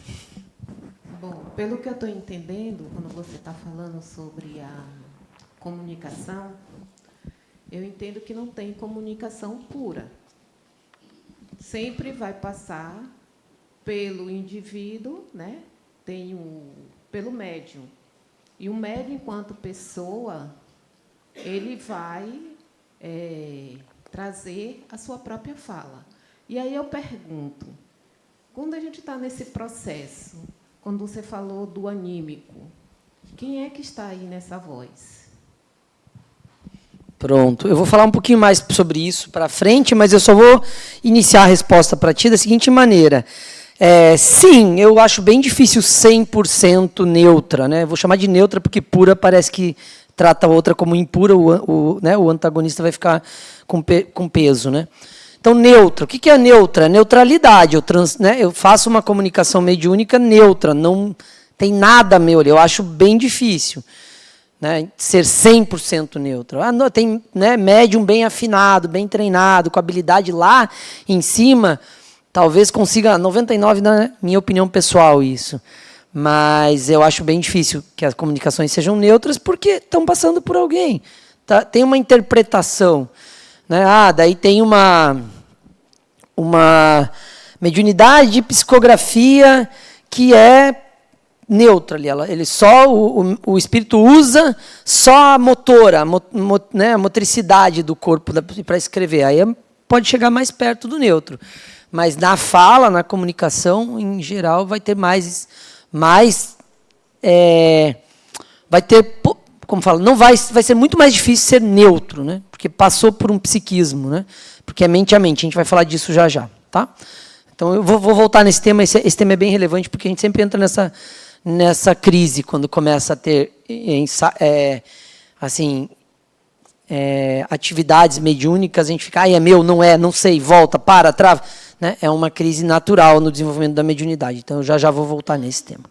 [SPEAKER 4] Bom, pelo que eu estou entendendo, quando você está falando sobre a comunicação, eu entendo que não tem comunicação pura. Sempre vai passar pelo indivíduo, né? Pelo médium. E o médium, enquanto pessoa, ele vai trazer a sua própria fala. E aí eu pergunto, quando a gente está nesse processo, quando você falou do anímico, quem é que está aí nessa voz?
[SPEAKER 1] Pronto. Eu vou falar um pouquinho mais sobre isso para frente, mas eu só vou iniciar a resposta para ti da seguinte maneira. Sim, eu acho bem difícil 100% neutra. Né? Vou chamar de neutra porque pura parece que trata a outra como impura, o antagonista vai ficar com peso. Né? Então, neutra. O que é neutra? Neutralidade. Eu faço uma comunicação mediúnica neutra, não tem nada meu ali. Eu acho bem difícil. Né, ser 100% neutro. Tem médium bem afinado, bem treinado, com habilidade lá em cima, talvez consiga 99%, na minha opinião pessoal, isso. Mas eu acho bem difícil que as comunicações sejam neutras, porque estão passando por alguém. Tá? Tem uma interpretação. Né? Daí tem uma Mediunidade de psicografia que é neutra ali. Ele só, o espírito usa só a motora, a motricidade do corpo para escrever. Aí pode chegar mais perto do neutro. Mas na fala, na comunicação, em geral, vai ter vai ter, como fala, não vai ser muito mais difícil ser neutro, né? Porque passou por um psiquismo, né? Porque é mente a mente. A gente vai falar disso já já, tá? Então eu vou voltar nesse tema. Esse tema é bem relevante porque a gente sempre entra nessa crise quando começa a ter atividades mediúnicas. A gente fica, é meu, não é, não sei, volta, para, trava. Né? É uma crise natural no desenvolvimento da mediunidade. Então, eu já vou voltar nesse tema.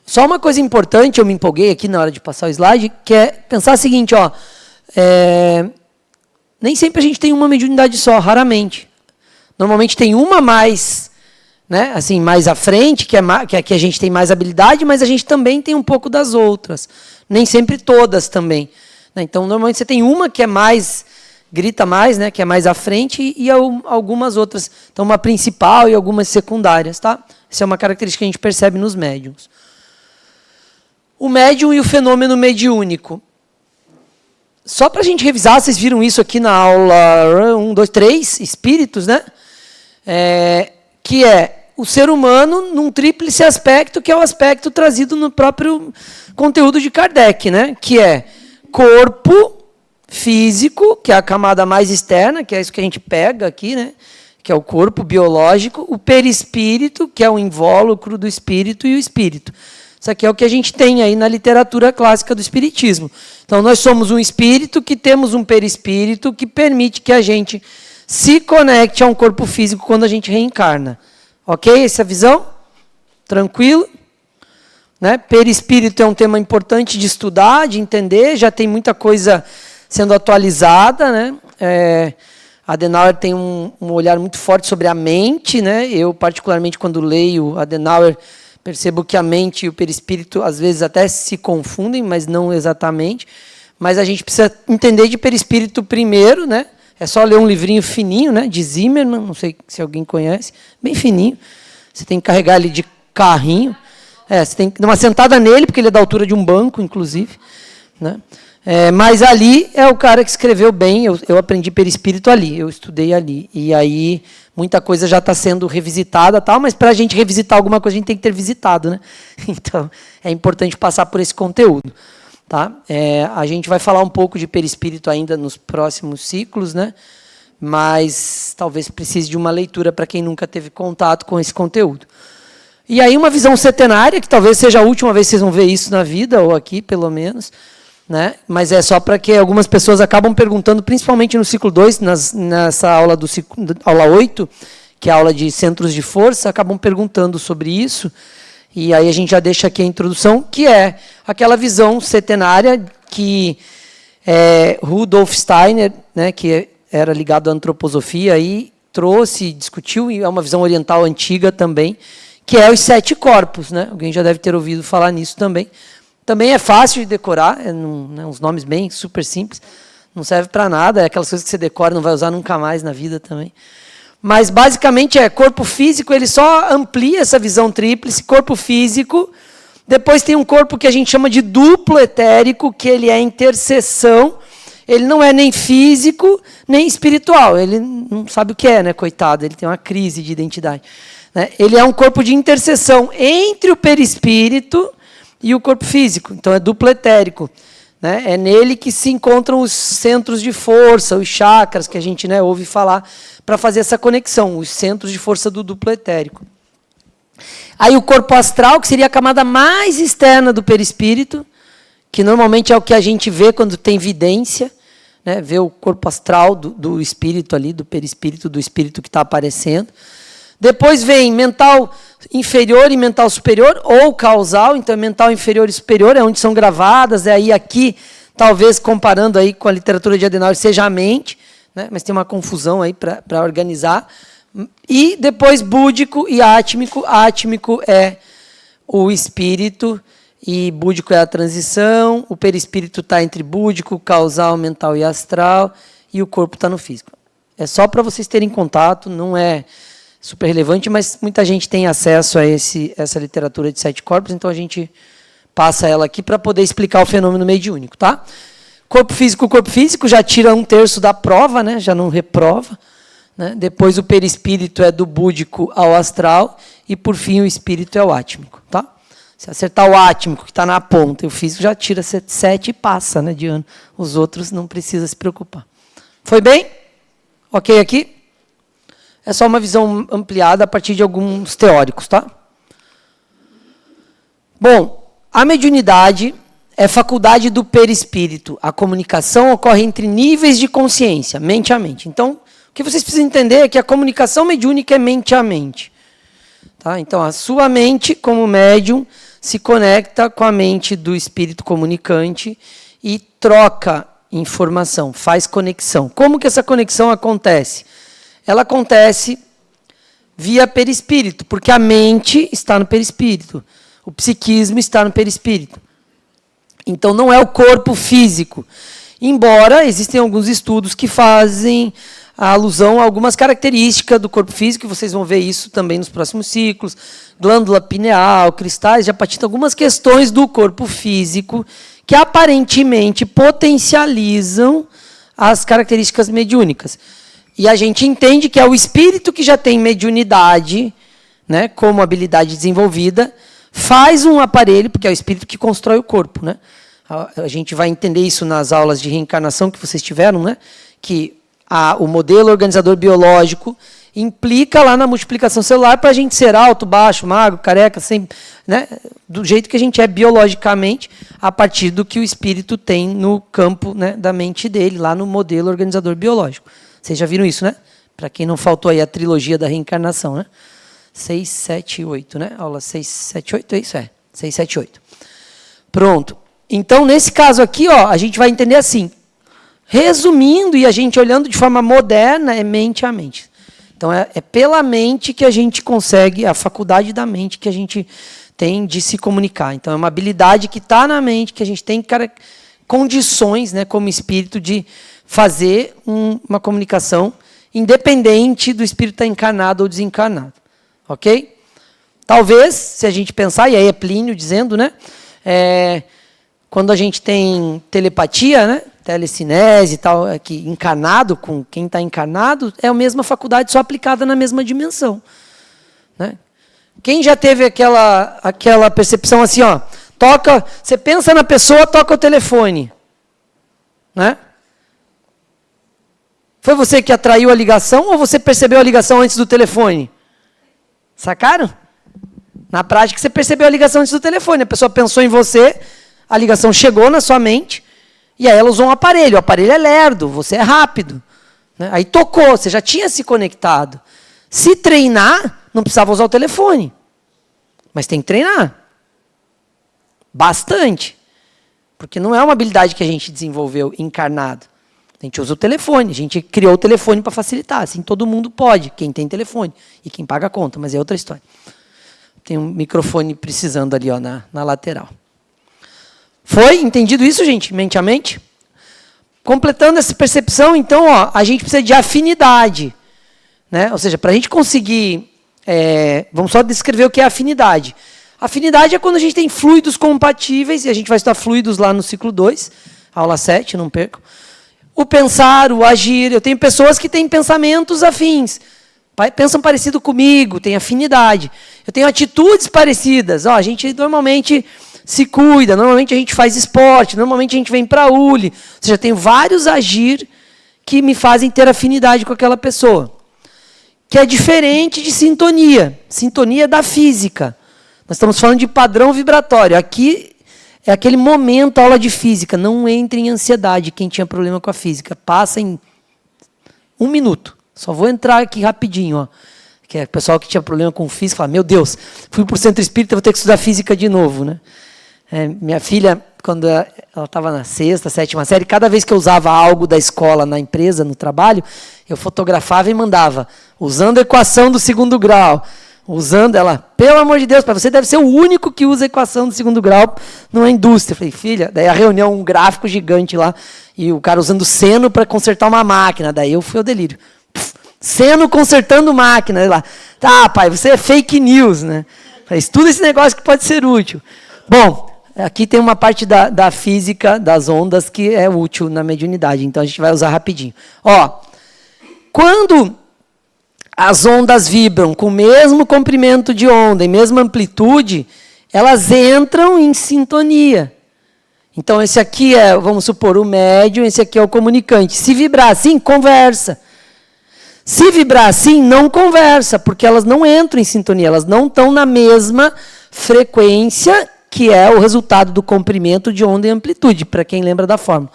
[SPEAKER 1] Só uma coisa importante, eu me empolguei aqui na hora de passar o slide, que é pensar o seguinte, nem sempre a gente tem uma mediunidade só, raramente. Normalmente tem uma mais, né, assim, mais à frente, que a gente tem mais habilidade, mas a gente também tem um pouco das outras. Nem sempre todas também. Né? Então, normalmente você tem uma que é mais... grita mais, né, que é mais à frente, e algumas outras. Então, uma principal e algumas secundárias. Tá? Essa é uma característica que a gente percebe nos médiums. O médium e o fenômeno mediúnico. Só para a gente revisar, vocês viram isso aqui na aula 1, 2, 3, espíritos, né? Que é o ser humano num tríplice aspecto, que é o aspecto trazido no próprio conteúdo de Kardec, né? Que é corpo físico, que é a camada mais externa, que é isso que a gente pega aqui, né? Que é o corpo biológico, o perispírito, que é o invólucro do espírito, e o espírito. Isso aqui é o que a gente tem aí na literatura clássica do espiritismo. Então, nós somos um espírito que temos um perispírito que permite que a gente se conecte a um corpo físico quando a gente reencarna. Ok? Essa visão? Tranquilo? Né? Perispírito é um tema importante de estudar, de entender, já tem muita coisa sendo atualizada, né? Adenauer tem um olhar muito forte sobre a mente, né? Eu, particularmente, quando leio Adenauer, percebo que a mente e o perispírito, às vezes, até se confundem, mas não exatamente. Mas a gente precisa entender de perispírito primeiro, né? É só ler um livrinho fininho, né? De Zimmermann, não sei se alguém conhece, bem fininho. Você tem que carregar ele de carrinho. Você tem que dar uma sentada nele, porque ele é da altura de um banco, inclusive, né? Mas ali é o cara que escreveu bem, eu aprendi perispírito ali, eu estudei ali. E aí muita coisa já está sendo revisitada, tal, mas para a gente revisitar alguma coisa, a gente tem que ter visitado. Né? Então, é importante passar por esse conteúdo. Tá? A gente vai falar um pouco de perispírito ainda nos próximos ciclos, né? Mas talvez precise de uma leitura para quem nunca teve contato com esse conteúdo. E aí uma visão setenária, que talvez seja a última vez que vocês vão ver isso na vida, ou aqui pelo menos, né? Mas é só para que algumas pessoas acabam perguntando, principalmente no ciclo 2, nessa aula aula 8, que é a aula de centros de força, acabam perguntando sobre isso, e aí a gente já deixa aqui a introdução, que é aquela visão setenária que Rudolf Steiner, né, que era ligado à antroposofia, e trouxe, discutiu, e é uma visão oriental antiga também, que é os 7 corpos. Né? Alguém já deve ter ouvido falar nisso também. Também é fácil de decorar, uns nomes bem super simples, não serve para nada, é aquelas coisas que você decora e não vai usar nunca mais na vida também. Mas, basicamente, corpo físico, ele só amplia essa visão tríplice, corpo físico. Depois tem um corpo que a gente chama de duplo etérico, que ele é interseção. Ele não é nem físico, nem espiritual. Ele não sabe o que é, né, coitado, ele tem uma crise de identidade. Né? Ele é um corpo de interseção entre o perispírito e o corpo físico, então é duplo etérico. Né? É nele que se encontram os centros de força, os chakras, que a gente, né, ouve falar, para fazer essa conexão, os centros de força do duplo etérico. Aí o corpo astral, que seria a camada mais externa do perispírito, que normalmente é o que a gente vê quando tem vidência, né? Vê o corpo astral do espírito ali, do perispírito, do espírito que está aparecendo. Depois vem mental inferior e mental superior, ou causal, então mental inferior e superior é onde são gravadas, aí aqui, talvez comparando aí com a literatura de Adenauer, seja a mente, né? Mas tem uma confusão aí para organizar. E depois búdico e átmico. Átmico é o espírito e búdico é a transição, o perispírito está entre búdico, causal, mental e astral, e o corpo está no físico. É só para vocês terem contato, não é super relevante, mas muita gente tem acesso a essa literatura de 7 corpos, então a gente passa ela aqui para poder explicar o fenômeno mediúnico, tá? Corpo físico já tira 1/3 da prova, né? Já não reprova. Né? Depois o perispírito é do búdico ao astral e, por fim, o espírito é o átmico. Tá? Se acertar o átmico, que está na ponta, e o físico já tira 7 e passa, né, de ano. Os outros não precisa se preocupar. Foi bem? Ok aqui? É só uma visão ampliada a partir de alguns teóricos. Tá? Bom, a mediunidade é faculdade do perispírito. A comunicação ocorre entre níveis de consciência, mente a mente. Então, o que vocês precisam entender é que a comunicação mediúnica é mente a mente. Tá? Então, a sua mente, como médium, se conecta com a mente do espírito comunicante e troca informação, faz conexão. Como que essa conexão acontece? Ela acontece via perispírito, porque a mente está no perispírito, o psiquismo está no perispírito. Então, não é o corpo físico. Embora existem alguns estudos que fazem a alusão a algumas características do corpo físico, e vocês vão ver isso também nos próximos ciclos, glândula pineal, cristais de apatita, algumas questões do corpo físico que aparentemente potencializam as características mediúnicas. E a gente entende que é o espírito que já tem mediunidade, né, como habilidade desenvolvida, faz um aparelho, porque é o espírito que constrói o corpo. Né? A gente vai entender isso nas aulas de reencarnação que vocês tiveram, né, que o modelo organizador biológico implica lá na multiplicação celular para a gente ser alto, baixo, magro, careca, sempre, né, do jeito que a gente é biologicamente, a partir do que o espírito tem no campo, né, da mente dele, lá no modelo organizador biológico. Vocês já viram isso, né? Para quem não faltou aí a trilogia da reencarnação, né? 6, 7, 8, né? Aula 6, 7, 8, é isso? É, 6, 7, 8. Pronto. Então, nesse caso aqui, ó, a gente vai entender assim. Resumindo, e a gente olhando de forma moderna, é mente a mente. Então, é pela mente que a gente consegue, a faculdade da mente que a gente tem de se comunicar. Então, é uma habilidade que está na mente, que a gente tem condições, né, como espírito, de fazer uma comunicação independente do espírito estar encarnado ou desencarnado. Ok? Talvez, se a gente pensar, e aí é Plínio dizendo, né, quando a gente tem telepatia, né, telecinese e tal, que encarnado com quem está encarnado, é a mesma faculdade, só aplicada na mesma dimensão. Né? Quem já teve aquela percepção assim, ó, toca, você pensa na pessoa, toca o telefone. Né? Foi você que atraiu a ligação ou você percebeu a ligação antes do telefone? Sacaram? Na prática, você percebeu a ligação antes do telefone. A pessoa pensou em você, a ligação chegou na sua mente, e aí ela usou um aparelho. O aparelho é lerdo, você é rápido. Né? Aí tocou, você já tinha se conectado. Se treinar, não precisava usar o telefone. Mas tem que treinar. Bastante. Porque não é uma habilidade que a gente desenvolveu encarnado. A gente usa o telefone, a gente criou o telefone para facilitar. Assim todo mundo pode, quem tem telefone e quem paga a conta, mas é outra história. Tem um microfone precisando ali, ó, na lateral. Foi entendido isso, gente? Mente a mente? Completando essa percepção, então, ó, a gente precisa de afinidade. Né? Ou seja, para a gente conseguir... vamos só descrever o que é afinidade. Afinidade é quando a gente tem fluidos compatíveis, e a gente vai estudar fluidos lá no ciclo 2, aula 7, não percam. O pensar, o agir. Eu tenho pessoas que têm pensamentos afins. Pensam parecido comigo, têm afinidade. Eu tenho atitudes parecidas. Ó, a gente normalmente se cuida, normalmente a gente faz esporte, normalmente a gente vem para a ULI. Ou seja, tenho vários agir que me fazem ter afinidade com aquela pessoa. Que é diferente de sintonia. Sintonia da física. Nós estamos falando de padrão vibratório. Aqui é aquele momento, aula de física. Não entre em ansiedade quem tinha problema com a física. Passa em 1 minuto. Só vou entrar aqui rapidinho. Ó. Que é o pessoal que tinha problema com física fala, meu Deus, fui para o centro espírita, vou ter que estudar física de novo. Né? Minha filha, quando ela estava na 6ª, 7ª série, cada vez que eu usava algo da escola na empresa, no trabalho, eu fotografava e mandava, usando a equação do 2º grau. Usando ela, pelo amor de Deus, você deve ser o único que usa a equação do 2º grau numa indústria. Eu falei, filha, daí a reunião, um gráfico gigante lá, e o cara usando seno para consertar uma máquina. Daí eu fui ao delírio. Seno consertando máquina. Lá. Tá, pai, você é fake news, né? Estuda esse negócio que pode ser útil. Bom, aqui tem uma parte da física das ondas que é útil na mediunidade, então a gente vai usar rapidinho. Ó, quando as ondas vibram com o mesmo comprimento de onda e mesma amplitude, elas entram em sintonia. Então, esse aqui é, vamos supor, o médium, esse aqui é o comunicante. Se vibrar assim, conversa. Se vibrar assim, não conversa, porque elas não entram em sintonia, elas não estão na mesma frequência, que é o resultado do comprimento de onda e amplitude, para quem lembra da fórmula.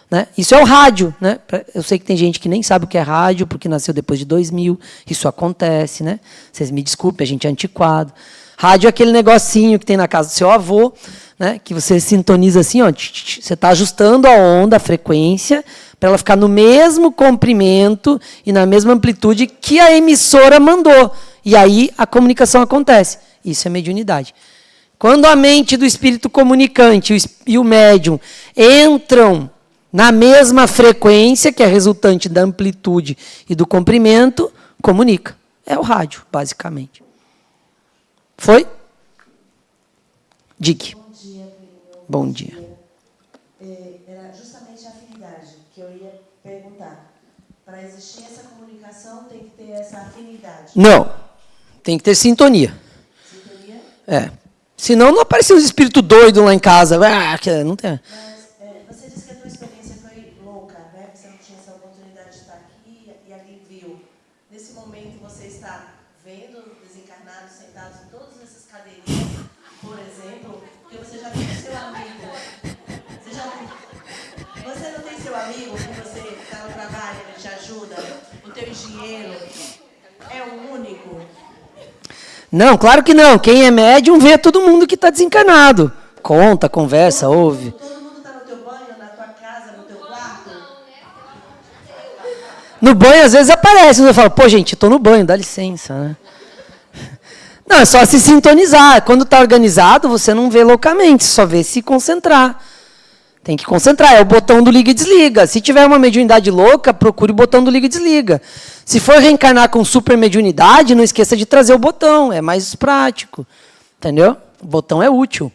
[SPEAKER 1] Né? Isso é o rádio. Né? Eu sei que tem gente que nem sabe o que é rádio, porque nasceu depois de 2000. Isso acontece. Né? Vocês me desculpem, a gente é antiquado. Rádio é aquele negocinho que tem na casa do seu avô, né? Que você sintoniza assim, ó, você está ajustando a onda, a frequência, para ela ficar no mesmo comprimento e na mesma amplitude que a emissora mandou. E aí a comunicação acontece. Isso é mediunidade. Quando a mente do espírito comunicante e o médium entram na mesma frequência, que é resultante da amplitude e do comprimento, comunica. É o rádio, basicamente. Foi? Dick.
[SPEAKER 5] Bom dia, Plínio.
[SPEAKER 1] Bom dia.
[SPEAKER 5] Era justamente a afinidade que eu ia perguntar. Para existir essa comunicação, tem que ter essa afinidade.
[SPEAKER 1] Não. Tem que ter sintonia.
[SPEAKER 5] Sintonia?
[SPEAKER 1] É. Senão não aparecem os espíritos doidos lá em casa. Não tem.
[SPEAKER 5] Mas você disse que a tua experiência foi louca, né? Você não tinha essa oportunidade de estar aqui e ali viu. Nesse momento, você está vendo desencarnados sentados em todas essas cadeirinhas, por exemplo, porque você já tem o seu amigo. Você não tem seu amigo que você está no trabalho, ele te ajuda? O teu engenheiro é o único?
[SPEAKER 1] Não, claro que não. Quem é médium vê todo mundo que está desencarnado. Conta, conversa, ouve.
[SPEAKER 5] Todo mundo está no teu banho, na tua casa, no teu quarto?
[SPEAKER 1] No banho, às vezes, aparece. Eu falo, pô, gente, estou no banho, dá licença. Né? Não, é só se sintonizar. Quando está organizado, você não vê loucamente, só vê se concentrar. Tem que concentrar, é o botão do liga e desliga. Se tiver uma mediunidade louca, procure o botão do liga e desliga. Se for reencarnar com super mediunidade, não esqueça de trazer o botão, é mais prático. Entendeu? O botão é útil.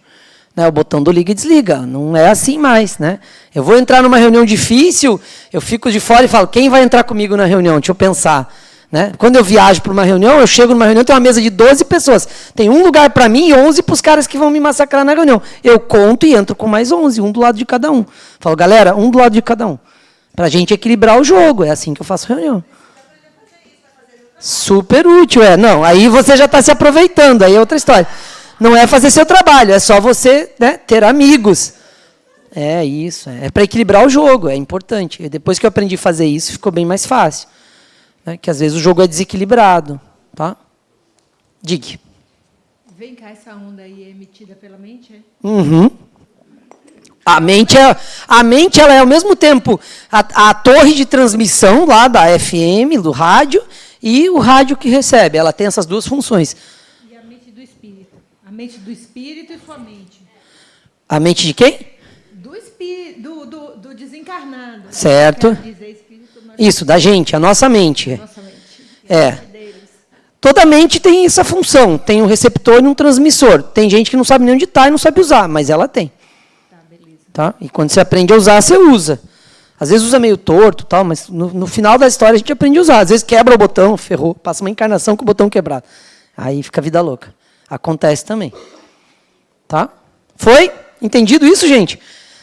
[SPEAKER 1] Né? O botão do liga e desliga, não é assim mais. Né? Eu vou entrar numa reunião difícil, eu fico de fora e falo, quem vai entrar comigo na reunião? Deixa eu pensar. Né? Quando eu viajo para uma reunião, eu chego numa reunião, tem uma mesa de 12 pessoas. Tem um lugar para mim e 11 para os caras que vão me massacrar na reunião. Eu conto e entro com mais 11, um do lado de cada um. Falo, galera, um do lado de cada um. Para a gente equilibrar o jogo. É assim que eu faço reunião. Super útil, é. Não, aí você já está se aproveitando, aí é outra história. Não é fazer seu trabalho, é só você, né, ter amigos. É isso, é para equilibrar o jogo, é importante. E depois que eu aprendi a fazer isso, ficou bem mais fácil. Que às vezes o jogo é desequilibrado. Tá? Diga.
[SPEAKER 6] Vem cá, essa onda aí é emitida pela mente, é?
[SPEAKER 1] Uhum. A mente ela é ao mesmo tempo a torre de transmissão lá da FM, do rádio, e o rádio que recebe. Ela tem essas duas funções.
[SPEAKER 6] E a mente do espírito? A mente do espírito e sua mente?
[SPEAKER 1] A mente de quem?
[SPEAKER 6] Do espírito, do desencarnado.
[SPEAKER 1] Certo.
[SPEAKER 6] Quero dizer espírito, mas
[SPEAKER 1] Isso, da gente, a nossa mente.
[SPEAKER 6] nossa mente.
[SPEAKER 1] É.
[SPEAKER 6] Deles.
[SPEAKER 1] Toda mente tem essa função, tem um receptor e um transmissor. Tem gente que não sabe nem onde está e não sabe usar, mas ela tem.
[SPEAKER 6] Tá, beleza.
[SPEAKER 1] Tá? E quando você aprende a usar, você usa. Às vezes usa meio torto, tal, mas no final da história a gente aprende a usar. Às vezes quebra o botão, ferrou, passa uma encarnação com o botão quebrado. Aí fica a vida louca. Acontece também. Tá? Foi? Entendido isso, gente?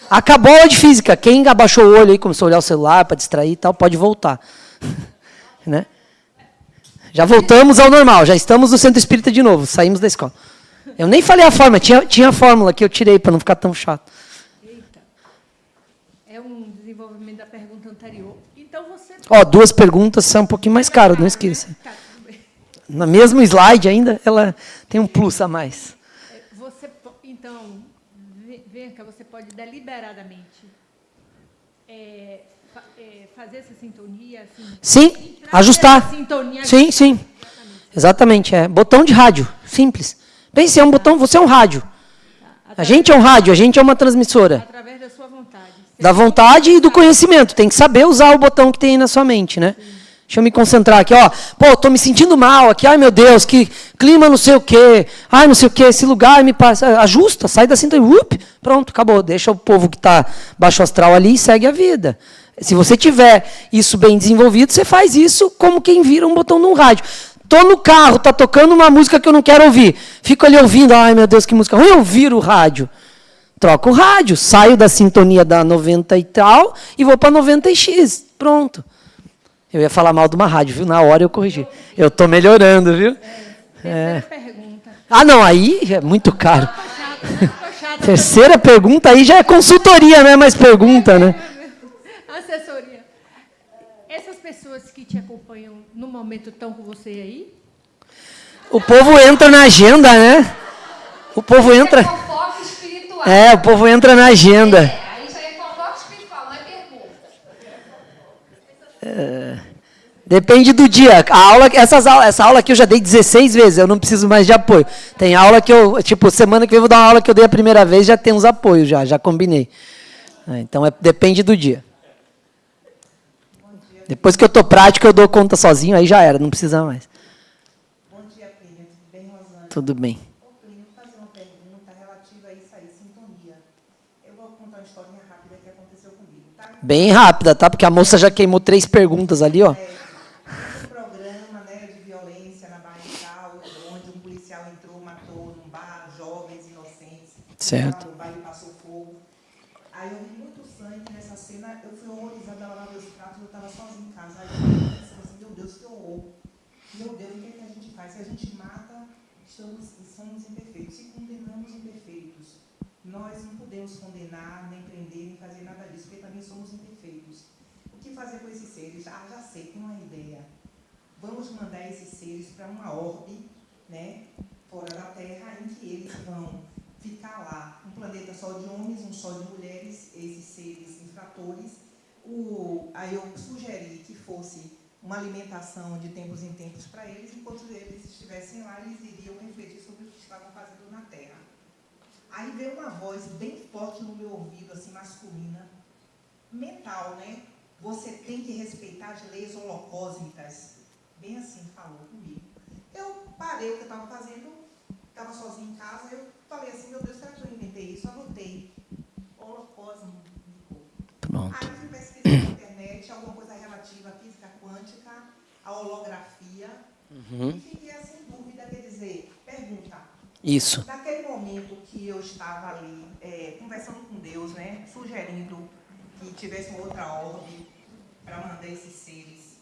[SPEAKER 1] Acabou a aula de física. Quem abaixou o olho aí, começou a olhar o celular para distrair e tal, pode voltar. Né? Já voltamos ao normal, já estamos no centro espírita de novo, saímos da escola. Eu nem falei a fórmula, tinha a fórmula que eu tirei para não ficar tão chato.
[SPEAKER 6] Eita. É um desenvolvimento da pergunta anterior. Então você...
[SPEAKER 1] Ó, 2 perguntas são um pouquinho mais caras, não esqueça.
[SPEAKER 6] Tá, tudo bem.
[SPEAKER 1] No mesmo slide ainda, ela tem um plus a mais.
[SPEAKER 6] Então, vem cá, você pode deliberadamente fazer essa sintonia, assim,
[SPEAKER 1] Sim,
[SPEAKER 6] entrar
[SPEAKER 1] ajustar.
[SPEAKER 6] nessa sintonia.
[SPEAKER 1] Sim, sim. Exatamente, é. Botão de rádio, simples. Pense, é um botão, você é um rádio. A gente é um rádio, a gente é uma transmissora.
[SPEAKER 6] Através da sua vontade.
[SPEAKER 1] Da vontade e do conhecimento. Tem que saber usar o botão que tem aí na sua mente, né? Deixa eu me concentrar aqui, ó. Pô, tô me sentindo mal aqui. Ai, meu Deus, que clima não sei o quê. Ai, não sei o quê, esse lugar me passa. Ajusta, sai da sintonia. Pronto, acabou. Deixa o povo que está baixo astral ali e segue a vida. Se você tiver isso bem desenvolvido, você faz isso como quem vira um botão num rádio. Tô no carro, tá tocando uma música que eu não quero ouvir. Fico ali ouvindo, ai, meu Deus, que música ruim. Eu viro o rádio. Troco o rádio, saio da sintonia da 90 e tal e vou para 90x. Pronto. Eu ia falar mal de uma rádio, viu? Na hora eu corrigi. Eu estou melhorando, viu?
[SPEAKER 6] Terceira pergunta.
[SPEAKER 1] Ah, não, aí é muito caro.
[SPEAKER 6] Ficou chato.
[SPEAKER 1] Terceira pergunta, aí já é consultoria, não é mais pergunta, né?
[SPEAKER 6] Assessoria. Essas pessoas que te acompanham no momento estão com você aí?
[SPEAKER 1] O povo entra na agenda, né? O povo entra...
[SPEAKER 7] É fofoca espiritual.
[SPEAKER 1] É, o povo entra na agenda.
[SPEAKER 7] Aí já é fofoca espiritual, não é pergunta.
[SPEAKER 1] Depende do dia. Essa aula aqui eu já dei 16 vezes, eu não preciso mais de apoio. Tem aula que eu, tipo, semana que vem eu vou dar uma aula que eu dei a primeira vez, já tem uns apoios, já combinei. Então, depende do dia. Depois que eu estou prático, eu dou conta sozinho, aí já era, não precisa mais.
[SPEAKER 8] Bom dia, Plínio. Tudo bem, Rosângela?
[SPEAKER 1] Tudo bem.
[SPEAKER 8] Ô, Plínio, vou fazer uma pergunta relativa a isso aí, sintonia. Eu vou contar uma historinha rápida que aconteceu comigo, tá?
[SPEAKER 1] Bem rápida, tá? Porque a moça já queimou 3 perguntas ali, ó.
[SPEAKER 8] Um programa, né, de violência na Bahia e tal, onde um policial entrou, matou num bar jovens inocentes.
[SPEAKER 1] Certo.
[SPEAKER 8] O baile passou fogo. Aí eu vi muito sangue nessa cena, eu fui horrorizada a lavar meus pratos, eu estava sozinha em casa. Aí eu fiquei pensando assim, meu Deus, que horror. Meu Deus, o que é que a gente faz? Se a gente mata, somos imperfeitos. Se condenamos imperfeitos, nós não podemos condenar, nem prender, nem fazer nada disso, porque também somos imperfeitos. O que fazer com esses seres? Ah, já sei, tem uma ideia. Vamos mandar esses seres para uma orbe, né, fora da Terra, em que eles vão ficar lá. Um planeta só de homens, um só de mulheres, esses seres infratores. Aí eu sugeri que fosse uma alimentação de tempos em tempos para eles, enquanto eles estivessem lá, eles iriam refletir sobre o que estavam fazendo na Terra. Aí veio uma voz bem forte no meu ouvido, assim, masculina, mental, né? Você tem que respeitar as leis holocósmicas. Bem assim, falou comigo. Eu parei o que eu estava fazendo, estava sozinha em casa, eu falei assim, meu Deus, será que eu inventei isso? Anotei. Holocósmico.
[SPEAKER 1] Pronto.
[SPEAKER 8] Aí fui pesquisar na internet alguma coisa relativa à física quântica, à holografia, e fiquei assim em dúvida, quer dizer, pergunta.
[SPEAKER 1] Isso.
[SPEAKER 8] Naquele momento que eu estava ali, conversando com Deus, né, sugerindo que tivesse uma outra orbe para mandar esses seres,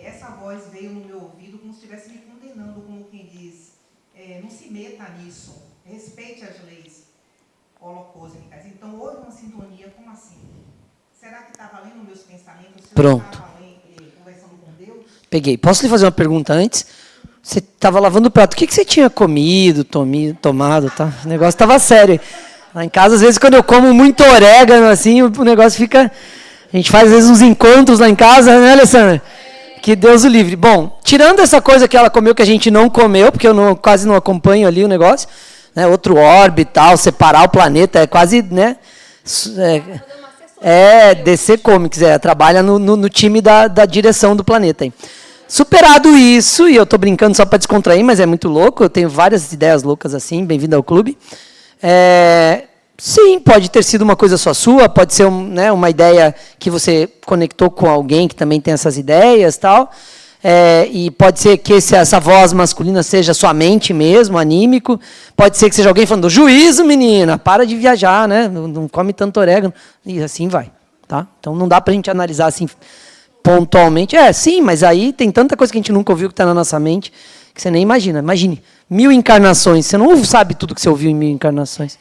[SPEAKER 8] essa voz veio no meu ouvido como se estivesse me condenando, como quem diz, não se meta nisso, respeite as leis holocósmicas. Então, houve uma sintonia, como assim? Será que estava lendo meus pensamentos? Se
[SPEAKER 1] Pronto.
[SPEAKER 8] eu estava conversando com Deus?
[SPEAKER 1] Peguei. Posso lhe fazer uma pergunta antes? Você estava lavando o prato. O que você tinha comido, tomado, tá? O negócio estava sério. Lá em casa, às vezes, quando eu como muito orégano, assim, o negócio fica... A gente faz, às vezes, uns encontros lá em casa, né, Alessandra? Que Deus o livre. Bom, tirando essa coisa que ela comeu que a gente não comeu, porque eu quase não acompanho ali o negócio, né, outro orbe e tal, separar o planeta, é quase, né? DC Comics, trabalha no time da direção do planeta. Hein? Superado isso, e eu estou brincando só para descontrair, mas é muito louco, eu tenho várias ideias loucas assim, bem-vindo ao clube. Sim, pode ter sido uma coisa só sua, pode ser uma ideia que você conectou com alguém que também tem essas ideias, tal. E pode ser que essa voz masculina seja sua mente mesmo, anímico. Pode ser que seja alguém falando, juízo, menina, para de viajar, né? Não come tanto orégano. E assim vai. Tá? Então não dá para a gente analisar assim pontualmente. Sim, mas aí tem tanta coisa que a gente nunca ouviu que está na nossa mente que você nem imagina. Imagine, 1000 encarnações. Você não sabe tudo que você ouviu em 1000 encarnações.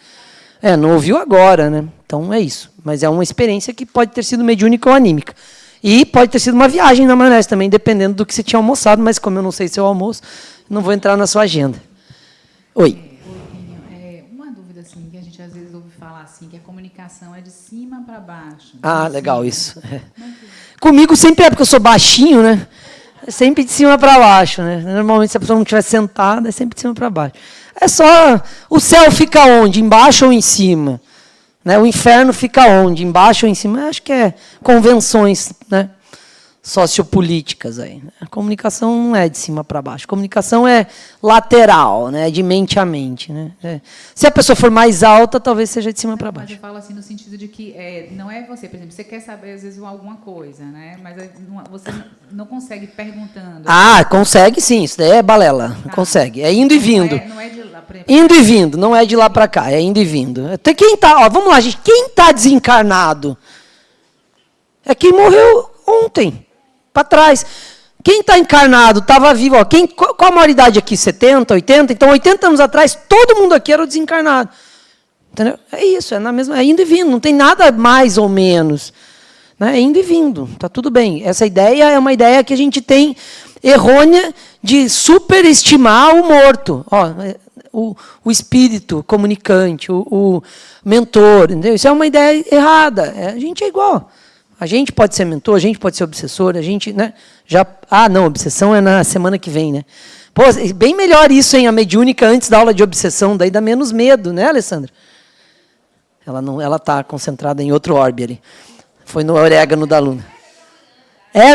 [SPEAKER 1] Não ouviu agora, né? Então é isso. Mas é uma experiência que pode ter sido mediúnica ou anímica. E pode ter sido uma viagem na maionese também, dependendo do que você tinha almoçado, mas como eu não sei seu almoço, não vou entrar na sua agenda. Oi.
[SPEAKER 9] Uma dúvida assim, que a gente às vezes ouve falar assim, que a comunicação é de cima para baixo.
[SPEAKER 1] Legal isso. Comigo sempre porque eu sou baixinho, né? É sempre de cima para baixo, né? Normalmente se a pessoa não estiver sentada, é sempre de cima para baixo. É só... O céu fica onde? Embaixo ou em cima? Né? O inferno fica onde? Embaixo ou em cima? Acho que é convenções, né? sociopolíticas aí. A comunicação não é de cima para baixo. A comunicação é lateral, né? De mente a mente, né? Se a pessoa for mais alta, talvez seja de cima para baixo.
[SPEAKER 9] Mas eu falo assim no sentido de que não é você, por exemplo, você quer saber às vezes alguma coisa, né? Mas você não consegue perguntando.
[SPEAKER 1] Ah, consegue sim, isso daí é balela. Tá. Consegue. É indo e vindo.
[SPEAKER 9] Não é de lá, por exemplo.
[SPEAKER 1] Indo e vindo, não é de lá para cá, é indo e vindo. Quem tá, ó, vamos lá, gente, quem está desencarnado? É quem morreu ontem. Para trás. Quem está encarnado, estava vivo. Ó, qual a maioridade aqui? 70, 80? Então, 80 anos atrás, todo mundo aqui era o desencarnado. Entendeu? É isso, é indo e vindo, não tem nada mais ou menos. Né? É indo e vindo, está tudo bem. Essa ideia é uma ideia que a gente tem errônea de superestimar o morto. Ó, o espírito comunicante, o mentor. Entendeu? Isso é uma ideia errada. A gente é igual. A gente pode ser mentor, a gente pode ser obsessor, a gente, né? Não, obsessão é na semana que vem, né? Pô, bem melhor isso, hein? A mediúnica antes da aula de obsessão, daí dá menos medo, né, Alessandra? Ela está concentrada em outro orbe ali. Foi no orégano da aluna.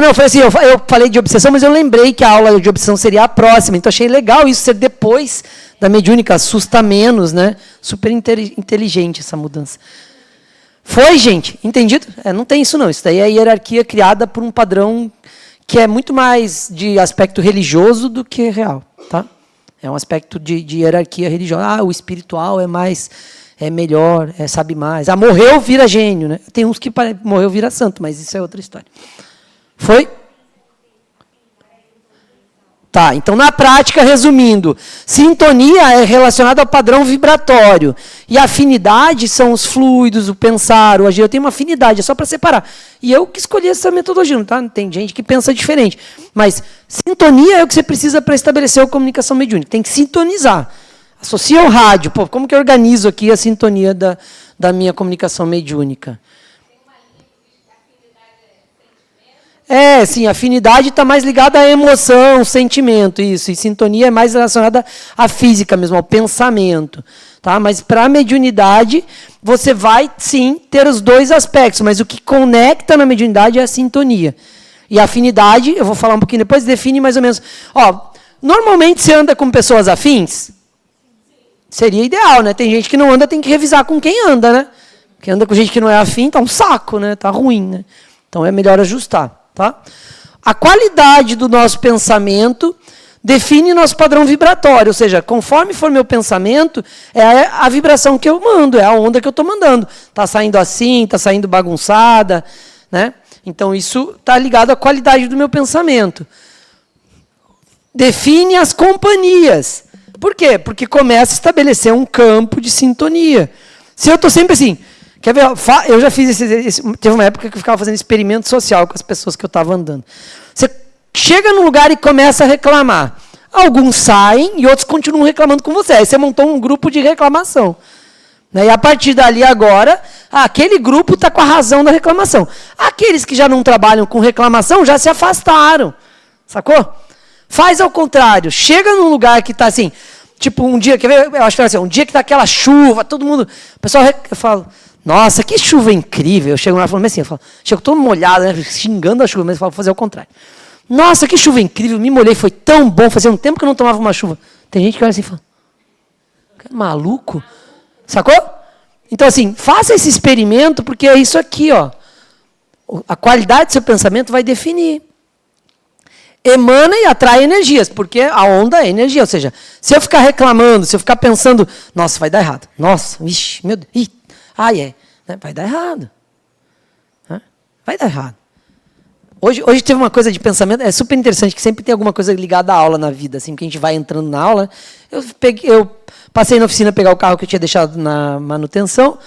[SPEAKER 1] Não, foi assim, eu falei de obsessão, mas eu lembrei que a aula de obsessão seria a próxima, então achei legal isso ser depois da mediúnica, assusta menos, né? Super inteligente essa mudança. Foi, gente? Entendido? Não tem isso não. Isso daí é a hierarquia criada por um padrão que é muito mais de aspecto religioso do que real. Tá? É um aspecto de hierarquia religiosa. O espiritual é melhor, sabe mais. Morreu, vira gênio. Né? Tem uns que morreu, vira santo, mas isso é outra história. Foi? Tá, então, na prática, resumindo, sintonia é relacionada ao padrão vibratório. E afinidade são os fluidos, o pensar, o agir. Eu tenho uma afinidade, é só para separar. E eu que escolhi essa metodologia, tá? Tem gente que pensa diferente. Mas sintonia é o que você precisa para estabelecer a comunicação mediúnica. Tem que sintonizar. Associa ao rádio. Pô, como que eu organizo aqui a sintonia da minha comunicação mediúnica? Sim, afinidade está mais ligada à emoção, sentimento, isso. E sintonia é mais relacionada à física mesmo, ao pensamento. Tá? Mas para a mediunidade, você vai, sim, ter os dois aspectos. Mas o que conecta na mediunidade é a sintonia. E a afinidade, eu vou falar um pouquinho depois, define mais ou menos. Normalmente você anda com pessoas afins? Seria ideal, né? Tem gente que não anda, tem que revisar com quem anda, né? Quem anda com gente que não é afim, tá um saco, né? Tá ruim, né? Então é melhor ajustar. Tá? A qualidade do nosso pensamento define nosso padrão vibratório, ou seja, conforme for meu pensamento, é a vibração que eu mando, é a onda que eu estou mandando. Está saindo assim, está saindo bagunçada. Né? Então, isso está ligado à qualidade do meu pensamento. Define as companhias. Por quê? Porque começa a estabelecer um campo de sintonia. Se eu estou sempre assim... Quer ver? Eu já fiz teve uma época que eu ficava fazendo experimento social com as pessoas que eu estava andando. Você chega num lugar e começa a reclamar. Alguns saem e outros continuam reclamando com você. Aí você montou um grupo de reclamação. E a partir dali agora, aquele grupo está com a razão da reclamação. Aqueles que já não trabalham com reclamação já se afastaram. Sacou? Faz ao contrário. Chega num lugar que está assim, tipo um dia, quer ver? Eu acho que assim, um dia que está aquela chuva, todo mundo... O pessoal fala... Nossa, que chuva incrível. Eu chego lá e falo assim, chego todo molhado, né, xingando a chuva, mas eu falo, vou fazer o contrário. Nossa, que chuva incrível, me molhei, foi tão bom, fazia um tempo que eu não tomava uma chuva. Tem gente que olha assim e fala, que maluco? Sacou? Então, assim, faça esse experimento, porque é isso aqui, ó. A qualidade do seu pensamento vai definir. Emana e atrai energias, porque a onda é energia. Ou seja, se eu ficar reclamando, se eu ficar pensando, nossa, vai dar errado. Nossa, ixi, meu Deus. Vai dar errado. Vai dar errado. Hoje teve uma coisa de pensamento, é super interessante, que sempre tem alguma coisa ligada à aula na vida, assim, que a gente vai entrando na aula. Eu passei na oficina pegar o carro que eu tinha deixado na manutenção,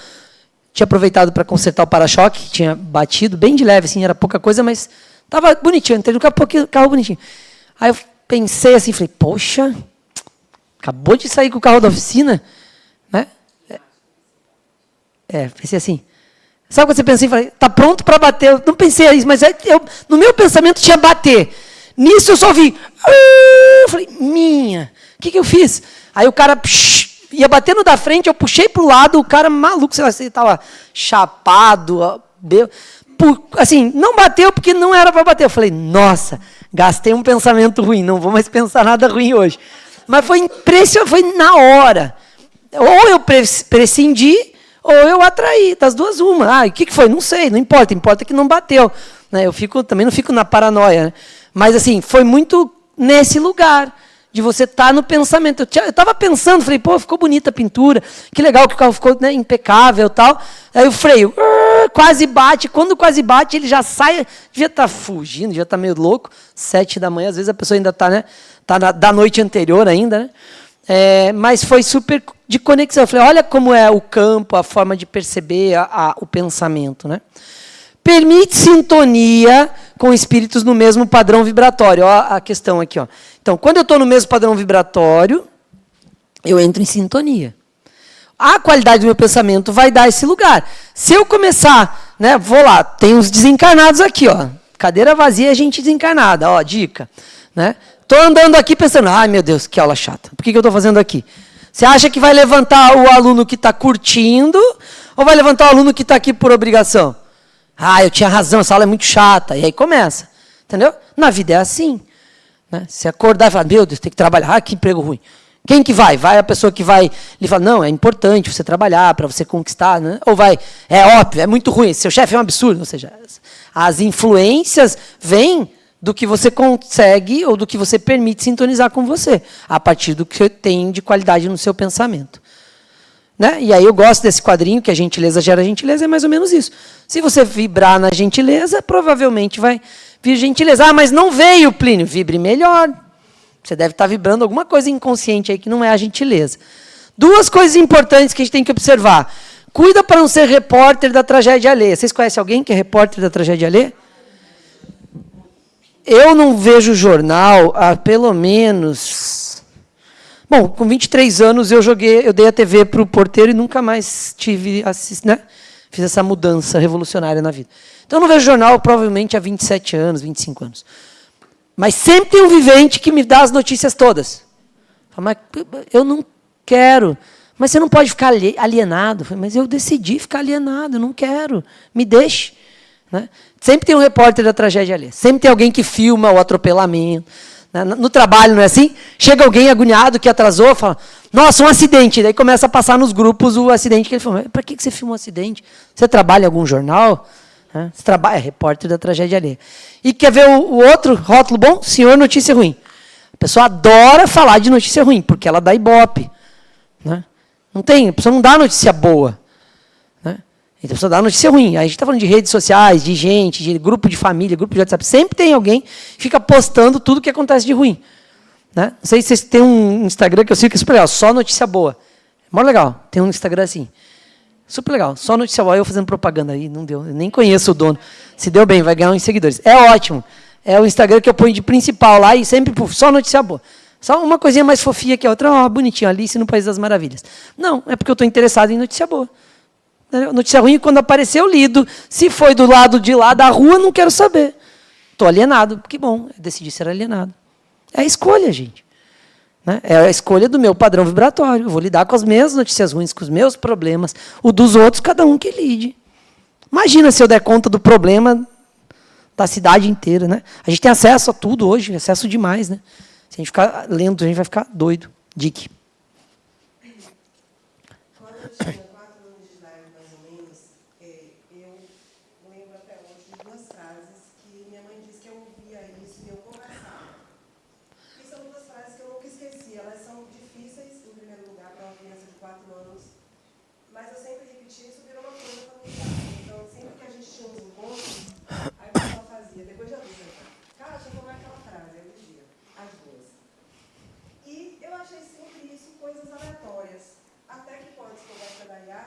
[SPEAKER 1] tinha aproveitado para consertar o para-choque, que tinha batido, bem de leve, assim, era pouca coisa, mas estava bonitinho, entrei no carro bonitinho. Aí eu pensei assim, falei, poxa, acabou de sair com o carro da oficina, né? Pensei assim. Sabe quando você pensa assim, falei, tá pronto para bater? Eu não pensei isso, mas no meu pensamento tinha bater. Nisso eu só vi. Eu falei, o que eu fiz? Aí o cara ia bater no da frente, eu puxei para o lado, o cara maluco, sei lá, ele estava chapado, assim, não bateu porque não era para bater. Eu falei, nossa, gastei um pensamento ruim, não vou mais pensar nada ruim hoje. Mas foi impressionante, foi na hora. Ou eu prescindi, ou eu atraí, das duas uma. O que foi? Não sei, não importa que não bateu. Né? Também não fico na paranoia. Né? Mas assim, foi muito nesse lugar, de você estar no pensamento. Eu estava pensando, falei, pô, ficou bonita a pintura, que legal que o carro ficou, né, impecável e tal. Aí o freio quase bate, quando quase bate, ele já sai, devia estar fugindo, devia estar meio louco, 7 da manhã, às vezes a pessoa ainda está, né, da noite anterior ainda, né? Mas foi super de conexão. Eu falei, olha como é o campo, a forma de perceber o pensamento, né? Permite sintonia com espíritos no mesmo padrão vibratório. Ó, a questão aqui. Ó. Então, quando eu estou no mesmo padrão vibratório, eu entro em sintonia. A qualidade do meu pensamento vai dar esse lugar. Se eu começar, né, vou lá, tem os desencarnados aqui, ó, cadeira vazia, gente desencarnada, ó, dica. Né? Estou andando aqui pensando, ai meu Deus, que aula chata. Por que eu estou fazendo aqui? Você acha que vai levantar o aluno que está curtindo ou vai levantar o aluno que está aqui por obrigação? Ah, eu tinha razão, essa aula é muito chata. E aí começa. Entendeu? Na vida é assim. Né? Se acordar e falar, meu Deus, tem que trabalhar. Ah, que emprego ruim. Quem que vai? Vai a pessoa que vai lhe falar, não, é importante você trabalhar para você conquistar. Né? Ou vai, é óbvio, é muito ruim, seu chefe é um absurdo. Ou seja, as influências vêm do que você consegue ou do que você permite sintonizar com você, a partir do que você tem de qualidade no seu pensamento. Né? E aí eu gosto desse quadrinho, que a gentileza gera gentileza, é mais ou menos isso. Se você vibrar na gentileza, provavelmente vai vir gentileza. Ah, mas não veio, Plínio. Vibre melhor. Você deve estar vibrando alguma coisa inconsciente aí que não é a gentileza. 2 coisas importantes que a gente tem que observar. Cuida para não ser repórter da tragédia alheia. Vocês conhecem alguém que é repórter da tragédia alheia? Eu não vejo jornal há pelo menos... Bom, com 23 anos eu dei a TV para o porteiro e nunca mais né? Fiz essa mudança revolucionária na vida. Então eu não vejo jornal provavelmente há 27 anos, 25 anos. Mas sempre tem um vivente que me dá as notícias todas. Mas eu não quero. Mas você não pode ficar alienado. Mas eu decidi ficar alienado, eu não quero. Me deixe. Né? Sempre tem um repórter da tragédia alheia. Sempre tem alguém que filma o atropelamento. No trabalho, não é assim? Chega alguém agoniado que atrasou, fala, nossa, um acidente. Daí começa a passar nos grupos o acidente que ele falou. Para que você filmou um acidente? Você trabalha em algum jornal? Você trabalha, é repórter da tragédia alheia. E quer ver o outro rótulo bom? Senhor notícia ruim. A pessoa adora falar de notícia ruim, porque ela dá ibope. Né? Não tem, a pessoa não dá notícia boa. Né? Então a pessoa dá notícia ruim. Aí a gente está falando de redes sociais, de gente, de grupo de família, grupo de WhatsApp. Sempre tem alguém que fica postando tudo que acontece de ruim. Né? Não sei se vocês têm um Instagram que eu sigo que é super legal, só notícia boa. É muito legal. Tem um Instagram assim. Super legal. Só notícia boa. Eu fazendo propaganda aí, não deu. Eu nem conheço o dono. Se deu bem, vai ganhar uns seguidores. É ótimo. É o Instagram que eu ponho de principal lá e sempre só notícia boa. Só uma coisinha mais fofinha que a outra. Ó, bonitinho, Alice no País das Maravilhas. Não, é porque eu estou interessado em notícia boa. Notícia ruim, quando apareceu, lido. Se foi do lado de lá da rua, não quero saber. Estou alienado. Que bom, eu decidi ser alienado. É a escolha, gente. Né? É a escolha do meu padrão vibratório. Eu vou lidar com as minhas notícias ruins, com os meus problemas. O dos outros, cada um que lide. Imagina se eu der conta do problema da cidade inteira. Né? A gente tem acesso a tudo hoje, acesso demais. Né? Se a gente ficar lendo, a gente vai ficar doido. Dick.
[SPEAKER 5] Quando eu tinha 4 anos de idade, mais ou menos, eu lembro até hoje de 2 frases que minha mãe disse que eu ouvia isso e eu conversava. E são 2 frases que eu nunca esqueci. Elas são difíceis, em primeiro lugar, para uma criança de 4 anos, mas eu sempre repeti isso, virou uma coisa familiar. Então, sempre que a gente tinha uns encontros, aí o pessoal fazia, depois de adulto, cara, deixa eu tomar aquela frase, aí eu dizia, as 2. E eu achei sempre isso coisas aleatórias. Até que, com a descoberta da IA,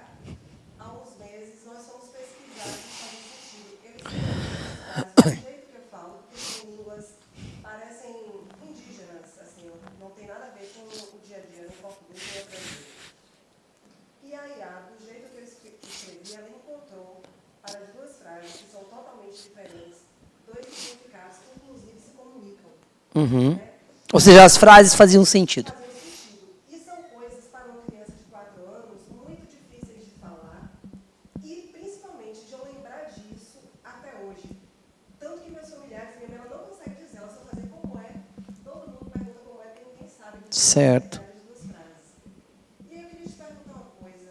[SPEAKER 5] há uns meses, nós fomos pesquisar se fazia sentido. Eu escrevi do jeito que eu falo, porque são línguas, parecem indígenas, assim, não tem nada a ver com o dia a dia, no português nem aprender. E a IA, do jeito que eu escrevi, ela encontrou, para as 2 frases, que são totalmente diferentes, 2 significados que, inclusive, se comunicam.
[SPEAKER 1] Uhum. Né? Ou seja, as frases faziam sentido.
[SPEAKER 5] E são coisas para uma criança de 4 anos muito difíceis de falar e, principalmente, de eu lembrar disso até
[SPEAKER 1] Certo.
[SPEAKER 10] E eu queria te perguntar uma coisa,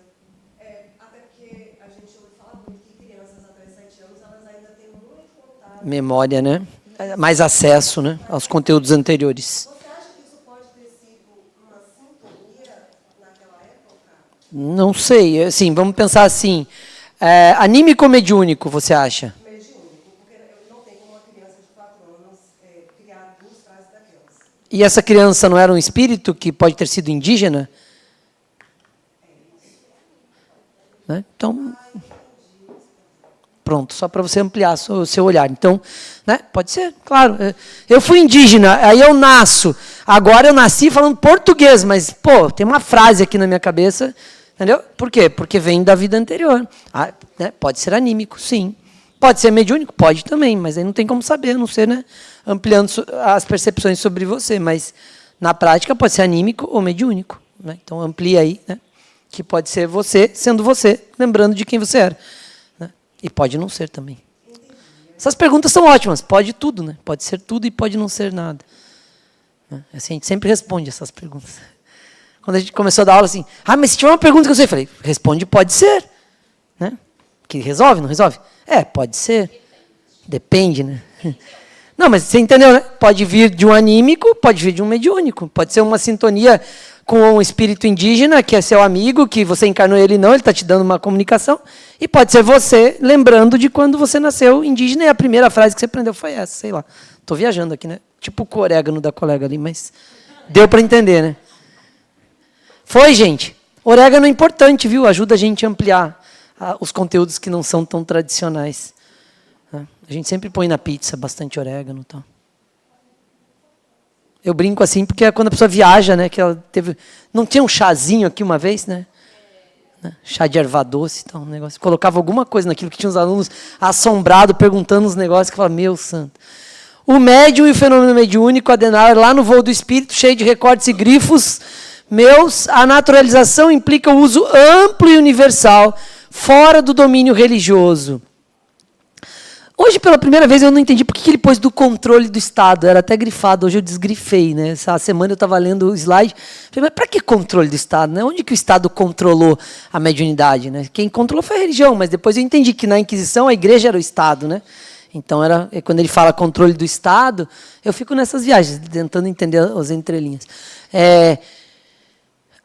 [SPEAKER 10] até porque a gente ouve falar muito que crianças até 7 anos, elas ainda têm muito contato.
[SPEAKER 1] Memória, né? Mais acesso, né, aos conteúdos anteriores.
[SPEAKER 10] Você acha que isso pode ter sido uma sintonia naquela época?
[SPEAKER 1] Não sei. Assim, vamos pensar assim. Anímico ou mediúnico, você acha?
[SPEAKER 10] Mediúnico, porque não tem como uma criança de 4 anos criar 2 frases daquelas.
[SPEAKER 1] E essa criança não era um espírito que pode ter sido indígena? Né? Então, pronto, só para você ampliar o seu olhar. Então, né? Pode ser, claro. Eu fui indígena, aí eu nasço. Agora eu nasci falando português, mas, pô, tem uma frase aqui na minha cabeça, entendeu? Por quê? Porque vem da vida anterior. Né? Pode ser anímico, sim. Pode ser mediúnico? Pode também, mas aí não tem como saber, a não ser, né, ampliando as percepções sobre você. Mas, na prática, pode ser anímico ou mediúnico. Né? Então, amplia aí, né? Que pode ser você, sendo você, lembrando de quem você era. Né? E pode não ser também. Essas perguntas são ótimas. Pode tudo, né? Pode ser tudo e pode não ser nada. Né? Assim, a gente sempre responde essas perguntas. Quando a gente começou a dar aula, assim, mas se tiver uma pergunta que eu sei, eu falei, responde pode ser. Né? Que resolve, não resolve? Pode ser. Depende, né? Não, mas você entendeu, né? Pode vir de um anímico, pode vir de um mediúnico. Pode ser uma sintonia com um espírito indígena, que é seu amigo, que você encarnou ele não, ele está te dando uma comunicação. E pode ser você lembrando de quando você nasceu indígena e a primeira frase que você aprendeu foi essa, sei lá. Estou viajando aqui, né? Tipo o orégano da colega ali, mas deu para entender, né? Foi, gente. Orégano é importante, viu? Ajuda a gente a ampliar os conteúdos que não são tão tradicionais. A gente sempre põe na pizza bastante orégano e tal. Eu brinco assim porque é quando a pessoa viaja, né? Que ela teve, não tinha um chazinho aqui uma vez, né? Chá de erva doce, então, um negócio. Colocava alguma coisa naquilo que tinha os alunos assombrados, perguntando os negócios, que eu falava, meu santo. O médium e o fenômeno mediúnico, Adenauer, lá no Voo do Espírito, cheio de recortes e grifos meus, a naturalização implica o uso amplo e universal, fora do domínio religioso. Hoje, pela primeira vez, eu não entendi por que ele pôs do controle do Estado. Era até grifado, hoje eu desgrifei. Né? Essa semana eu estava lendo o slide. Falei, mas para que controle do Estado? Né? Onde que o Estado controlou a mediunidade? Né? Quem controlou foi a religião, mas depois eu entendi que na Inquisição a igreja era o Estado. Né? Então, quando ele fala controle do Estado, eu fico nessas viagens, tentando entender as entrelinhas.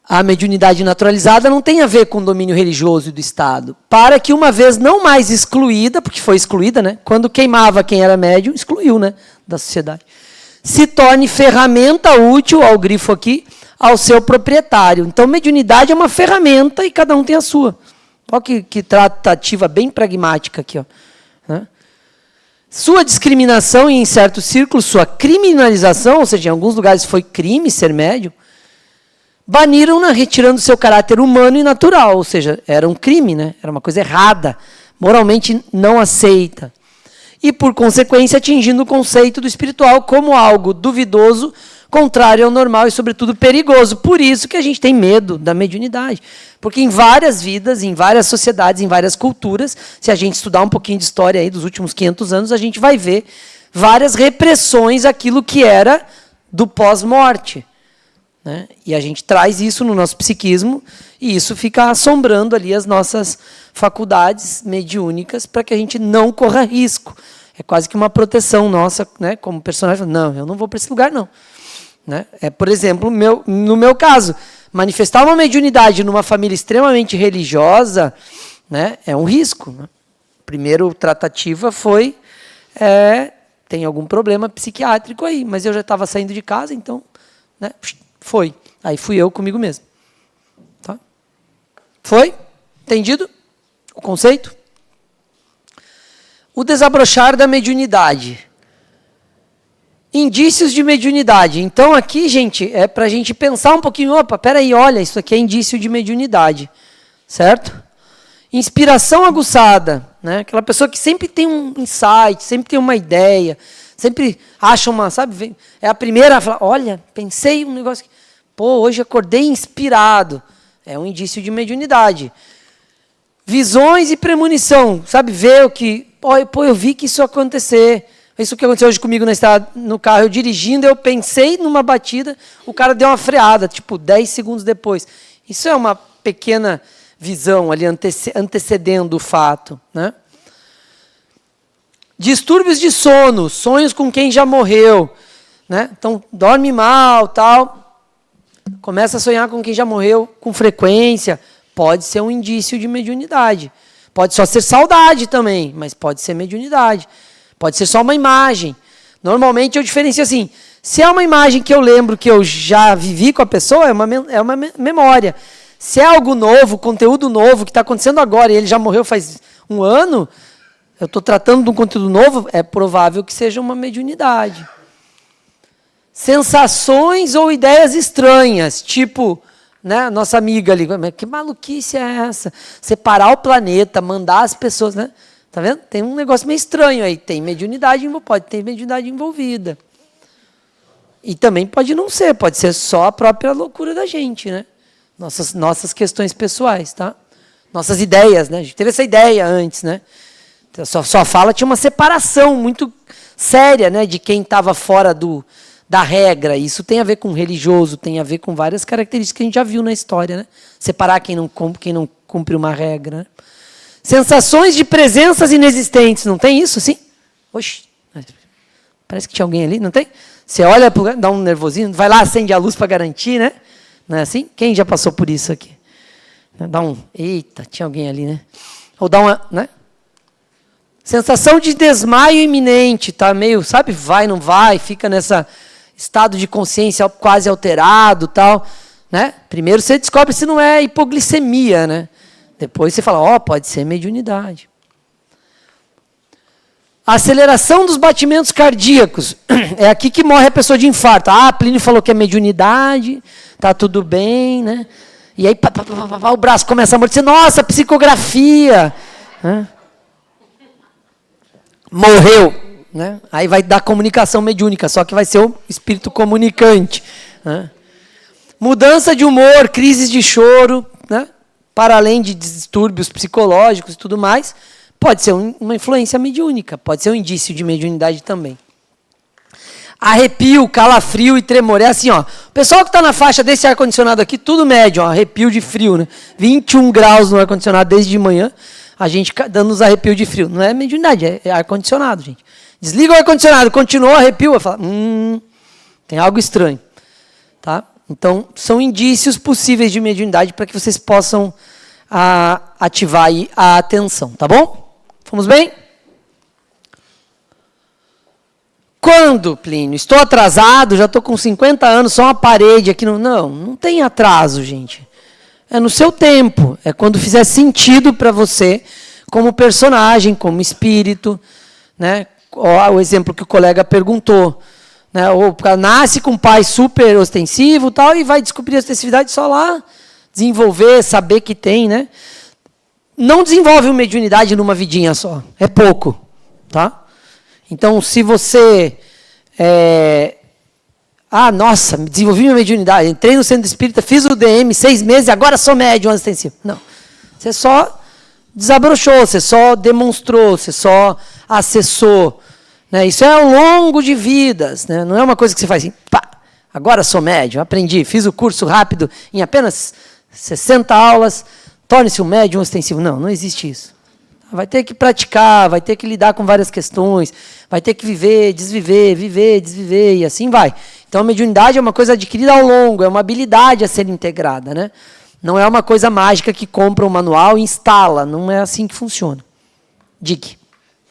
[SPEAKER 1] A mediunidade naturalizada não tem a ver com o domínio religioso do Estado. Para que, uma vez não mais excluída, porque foi excluída, né? Quando queimava quem era médium, excluiu, né, da sociedade, se torne ferramenta útil, ao grifo aqui, ao seu proprietário. Então, mediunidade é uma ferramenta e cada um tem a sua. Olha que tratativa bem pragmática aqui. Ó, né? Sua discriminação e, em certos círculos, sua criminalização, ou seja, em alguns lugares foi crime ser médium, baniram-na, retirando seu caráter humano e natural, ou seja, era um crime, né? Era uma coisa errada, moralmente não aceita. E, por consequência, atingindo o conceito do espiritual como algo duvidoso, contrário ao normal e, sobretudo, perigoso. Por isso que a gente tem medo da mediunidade. Porque em várias vidas, em várias sociedades, em várias culturas, se a gente estudar um pouquinho de história aí dos últimos 500 anos, a gente vai ver várias repressões àquilo que era do pós-morte. Né? E a gente traz isso no nosso psiquismo e isso fica assombrando ali as nossas faculdades mediúnicas para que a gente não corra risco. É quase que uma proteção nossa, né, como personagem. Não, eu não vou para esse lugar, não. Né? Por exemplo, no meu caso, manifestar uma mediunidade numa família extremamente religiosa, né, é um risco. Né? Primeiro tratativa foi, tem algum problema psiquiátrico aí, mas eu já estava saindo de casa, então... Né, foi. Aí fui eu comigo mesmo. Tá? Foi? Entendido? O conceito? O desabrochar da mediunidade. Indícios de mediunidade. Então, aqui, gente, é para a gente pensar um pouquinho. Opa, peraí, olha, isso aqui é indício de mediunidade. Certo? Inspiração aguçada. Né? Aquela pessoa que sempre tem um insight, sempre tem uma ideia, sempre acha uma, sabe? É a primeira a falar, olha, pensei um negócio que... Pô, hoje acordei inspirado. É um indício de mediunidade. Visões e premonição. Sabe, ver o que... Pô, eu vi que isso ia acontecer. Isso que aconteceu hoje comigo na estrada, no carro, eu dirigindo, eu pensei numa batida, o cara deu uma freada, tipo, 10 segundos depois. Isso é uma pequena visão ali, antecedendo o fato, né? Distúrbios de sono, sonhos com quem já morreu, né? Então, dorme mal, tal, começa a sonhar com quem já morreu com frequência, pode ser um indício de mediunidade. Pode só ser saudade também, mas pode ser mediunidade. Pode ser só uma imagem. Normalmente eu diferencio assim, se é uma imagem que eu lembro que eu já vivi com a pessoa, é uma memória. Se é algo novo, conteúdo novo, que está acontecendo agora, e ele já morreu faz um ano, eu estou tratando de um conteúdo novo, é provável que seja uma mediunidade. Sensações ou ideias estranhas, tipo, né, nossa amiga ali, que maluquice é essa? Separar o planeta, mandar as pessoas, né? Tá vendo? Tem um negócio meio estranho aí, tem mediunidade, pode ter mediunidade envolvida. E também pode não ser, pode ser só a própria loucura da gente, né? Nossas questões pessoais, tá? Nossas ideias, né? A gente teve essa ideia antes, né? Sua fala tinha uma separação muito séria, né, de quem estava fora da regra. Isso tem a ver com religioso, tem a ver com várias características que a gente já viu na história, né? Separar quem não cumpre uma regra. Né? Sensações de presenças inexistentes, não tem isso, sim? Oxi, parece que tinha alguém ali, não tem? Você olha, dá um nervosinho, vai lá, acende a luz para garantir, né? Não é assim? Quem já passou por isso aqui? Dá um, eita, tinha alguém ali, né? Ou dá uma, né? Sensação de desmaio iminente, tá meio, sabe, vai, não vai, fica nessa estado de consciência quase alterado, tal, né? Primeiro você descobre se não é hipoglicemia, né? Depois você fala, pode ser mediunidade. Aceleração dos batimentos cardíacos. É aqui que morre a pessoa de infarto. Plínio falou que é mediunidade, tá tudo bem, né? E aí o braço começa a amortecer. Nossa, psicografia! Né? Morreu, né? Aí vai dar comunicação mediúnica, só que vai ser o espírito comunicante. Né? Mudança de humor, crises de choro, né? Para além de distúrbios psicológicos e tudo mais, pode ser uma influência mediúnica, pode ser um indício de mediunidade também. Arrepio, calafrio e tremor. É assim, ó. O pessoal que está na faixa desse ar-condicionado aqui, tudo médio, ó, arrepio de frio, né? 21 graus no ar-condicionado desde de manhã. A gente dando os arrepios de frio. Não é mediunidade, é ar-condicionado, gente. Desliga o ar-condicionado, continua o arrepio, vai falar, tem algo estranho. Tá? Então, são indícios possíveis de mediunidade para que vocês possam ativar aí a atenção, tá bom? Fomos bem? Quando, Plínio? Estou atrasado, já estou com 50 anos, só uma parede aqui. Não tem atraso, gente. É no seu tempo, é quando fizer sentido para você, como personagem, como espírito, né? O exemplo que o colega perguntou, né? O cara nasce com um pai super ostensivo tal, e vai descobrir a ostensividade só lá, desenvolver, saber que tem, né? Não desenvolve uma mediunidade numa vidinha só, é pouco, tá? Então, se você nossa, desenvolvi minha mediunidade, entrei no centro espírita, fiz o DM 6 meses, agora sou médium ostensivo. Não. Você só desabrochou, você só demonstrou, você só acessou. Né? Isso é ao longo de vidas. Né? Não é uma coisa que você faz assim, agora sou médium, aprendi, fiz o curso rápido em apenas 60 aulas, torne-se um médium ostensivo. Não existe isso. Vai ter que praticar, vai ter que lidar com várias questões, vai ter que viver, desviver, e assim vai. Então, a mediunidade é uma coisa adquirida ao longo, é uma habilidade a ser integrada. Né? Não é uma coisa mágica que compra um manual e instala, não é assim que funciona. Dick.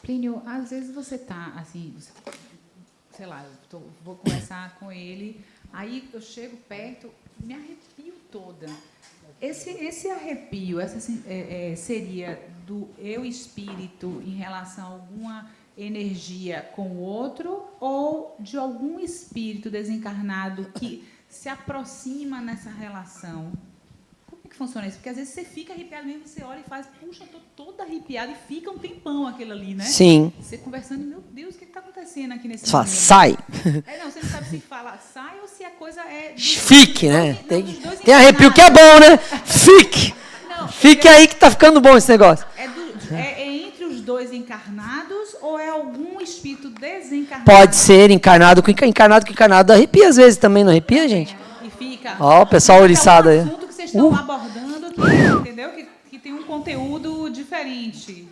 [SPEAKER 9] Plínio, às vezes você está, assim, sei lá, vou conversar com ele, aí eu chego perto, me arrepio toda. Esse arrepio, seria do eu espírito em relação a alguma energia com o outro ou de algum espírito desencarnado que se aproxima nessa relação? Como é que funciona isso? Porque às vezes você fica arrepiado mesmo, você olha e faz, puxa, estou toda arrepiada e fica um tempão aquilo ali, né?
[SPEAKER 1] Sim.
[SPEAKER 9] Você conversando, meu Deus, o que está acontecendo aqui nesse
[SPEAKER 1] Só
[SPEAKER 9] momento?
[SPEAKER 1] sai.
[SPEAKER 9] Você não sabe se fala sai ou se a coisa é...
[SPEAKER 1] Fique, né? Tem arrepio que é bom, né? Fique. Fique aí que está ficando bom esse negócio.
[SPEAKER 9] É entre os dois encarnados ou é algum espírito desencarnado?
[SPEAKER 1] Pode ser encarnado com encarnado. Arrepia às vezes também, não arrepia, gente?
[SPEAKER 9] E fica...
[SPEAKER 1] Ó, o pessoal oriçado aí.
[SPEAKER 9] É um assunto que vocês estão abordando, entendeu? Que tem um conteúdo diferente.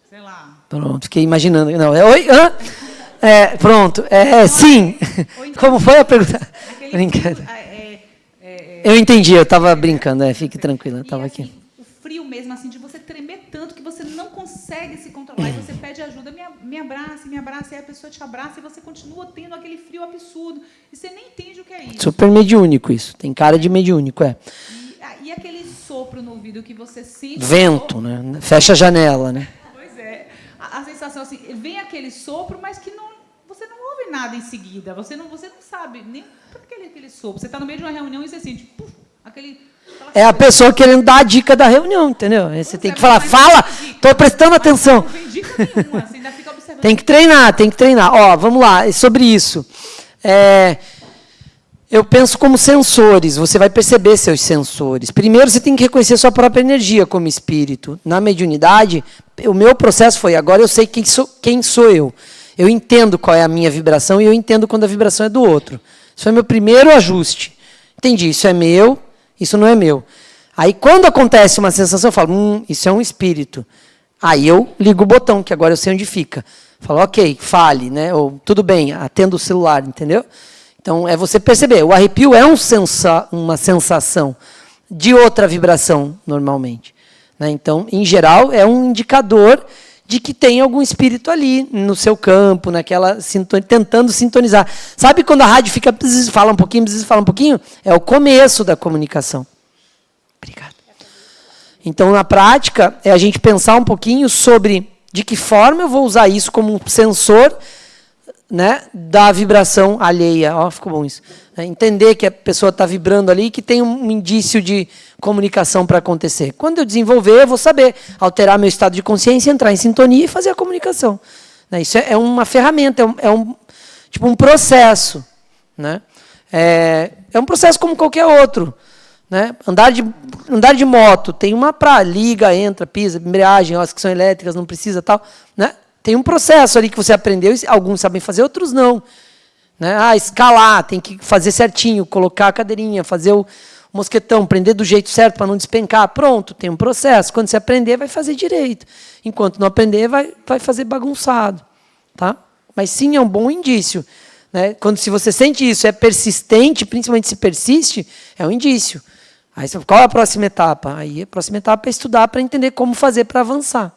[SPEAKER 9] Sei lá.
[SPEAKER 1] Pronto, fiquei imaginando. Não, oi? Hã? Pronto. Sim.
[SPEAKER 9] Então,
[SPEAKER 1] Como foi a pergunta? Eu entendi, eu estava brincando. Fique tranquila, eu estava
[SPEAKER 9] assim,
[SPEAKER 1] aqui.
[SPEAKER 9] O frio mesmo, assim, de você tremer tanto que você não consegue se controlar e você pede ajuda, me abrace, e aí a pessoa te abraça e você continua tendo aquele frio absurdo e você nem entende o que é isso.
[SPEAKER 1] Super mediúnico isso. Tem cara de mediúnico,
[SPEAKER 9] E aquele sopro no ouvido que você sente...
[SPEAKER 1] Vento, né? Fecha a janela, né?
[SPEAKER 9] Pois é. A sensação assim, vem aquele sopro, mas que você não ouve nada em seguida. Você não sabe nem por que aquele sopro. Você está no meio de uma reunião e você sente... Puf,
[SPEAKER 1] É a pessoa querendo dar a dica da reunião, entendeu? Aí você tem que falar, fala, estou prestando atenção.
[SPEAKER 9] Não tem dica nenhuma, você ainda fica observando.
[SPEAKER 1] Tem que treinar. Ó, vamos lá, sobre isso. Eu penso como sensores, você vai perceber seus sensores. Primeiro, você tem que reconhecer sua própria energia como espírito. Na mediunidade, o meu processo foi, agora eu sei quem sou eu. Eu entendo qual é a minha vibração e eu entendo quando a vibração é do outro. Isso foi meu primeiro ajuste. Entendi, isso é meu, isso não é meu. Aí, quando acontece uma sensação, eu falo, isso é um espírito. Aí eu ligo o botão, que agora eu sei onde fica. Falo, ok, fale, né? Ou tudo bem, atenda o celular, entendeu? Então, é você perceber. O arrepio é uma sensação de outra vibração, normalmente. Né? Então, em geral, é um indicador de que tem algum espírito ali, no seu campo, tentando sintonizar. Sabe quando a rádio fica, precisa falar um pouquinho? É o começo da comunicação. Obrigado. Então, na prática, é a gente pensar um pouquinho sobre de que forma eu vou usar isso como um sensor, né, da vibração alheia. Ficou bom isso. Entender que a pessoa está vibrando ali e que tem um indício de comunicação para acontecer. Quando eu desenvolver, eu vou saber alterar meu estado de consciência, entrar em sintonia e fazer a comunicação. Isso é uma ferramenta, tipo um processo. Né? É um processo como qualquer outro. Né? Andar de moto, tem uma liga, entra, pisa, embreagem, as que são elétricas, não precisa tal. Né? Tem um processo ali que você aprendeu, alguns sabem fazer, outros não. Né? Escalar, tem que fazer certinho, colocar a cadeirinha, fazer o mosquetão, prender do jeito certo para não despencar. Pronto, tem um processo. Quando você aprender, vai fazer direito. Enquanto não aprender, vai fazer bagunçado. Tá? Mas sim, é um bom indício. Né? Se você sente isso, é persistente, principalmente se persiste, é um indício. Aí, qual é a próxima etapa? Aí a próxima etapa é estudar para entender como fazer para avançar.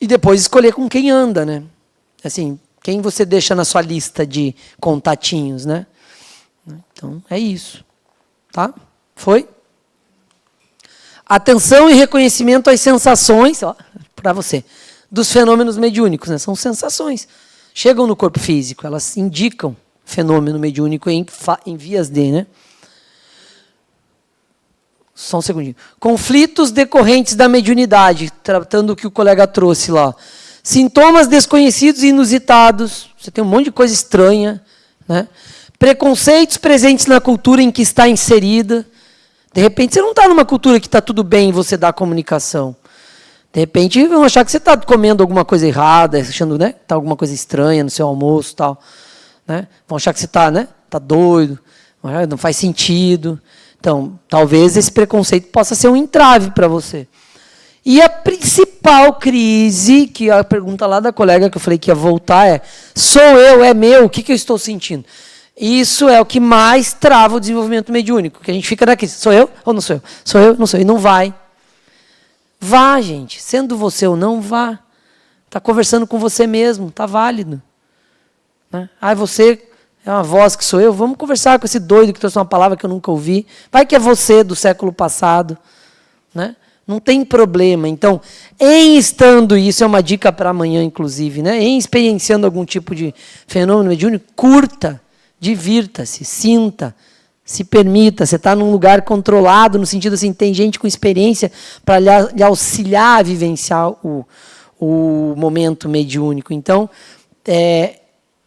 [SPEAKER 1] E depois escolher com quem anda, né? Assim, quem você deixa na sua lista de contatinhos, né? Então, é isso. Tá? Foi? Atenção e reconhecimento às sensações, para você, dos fenômenos mediúnicos, né? São sensações. Chegam no corpo físico, elas indicam fenômeno mediúnico em vias de, né? Só um segundinho. Conflitos decorrentes da mediunidade, tratando o que o colega trouxe lá. Sintomas desconhecidos e inusitados. Você tem um monte de coisa estranha. Né? Preconceitos presentes na cultura em que está inserida. De repente, você não está numa cultura que está tudo bem e você dá comunicação. De repente, vão achar que você está comendo alguma coisa errada, achando, né, que está alguma coisa estranha no seu almoço. Tal, né? Vão achar que você está, né, tá doido, não faz sentido. Então, talvez esse preconceito possa ser um entrave para você. E a principal crise, que a pergunta lá da colega que eu falei que ia voltar é, sou eu, é meu, o que eu estou sentindo? Isso é o que mais trava o desenvolvimento mediúnico, que a gente fica daqui, sou eu ou não sou eu? Sou eu, não sou eu, e não vai. Vá, gente, sendo você ou não, vá. Está conversando com você mesmo, está válido. Né? Você... é uma voz que sou eu, vamos conversar com esse doido que trouxe uma palavra que eu nunca ouvi. Vai que é você do século passado. Né? Não tem problema. Então, em estando, isso é uma dica para amanhã, inclusive, né? Em experienciando algum tipo de fenômeno mediúnico, curta, divirta-se, sinta, se permita. Você está num lugar controlado, no sentido assim, tem gente com experiência para lhe auxiliar a vivenciar o momento mediúnico. Então,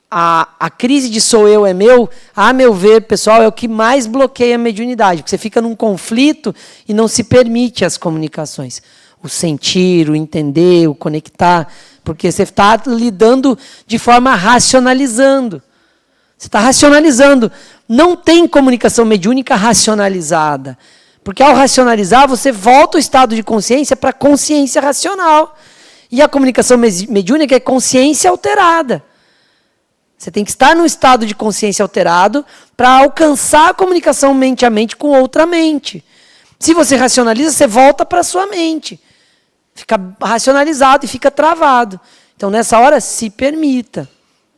[SPEAKER 1] a crise de sou eu, é meu, a meu ver, pessoal, é o que mais bloqueia a mediunidade, porque você fica num conflito e não se permite as comunicações. o sentir, o entender, o conectar, porque você está lidando de forma racionalizando. Você está racionalizando. Não tem comunicação mediúnica racionalizada. Porque ao racionalizar, você volta o estado de consciência para a consciência racional. E a comunicação mediúnica é consciência alterada. Você tem que estar num estado de consciência alterado para alcançar a comunicação mente a mente com outra mente. Se você racionaliza, você volta para a sua mente. Fica racionalizado e fica travado. Então, nessa hora, se permita.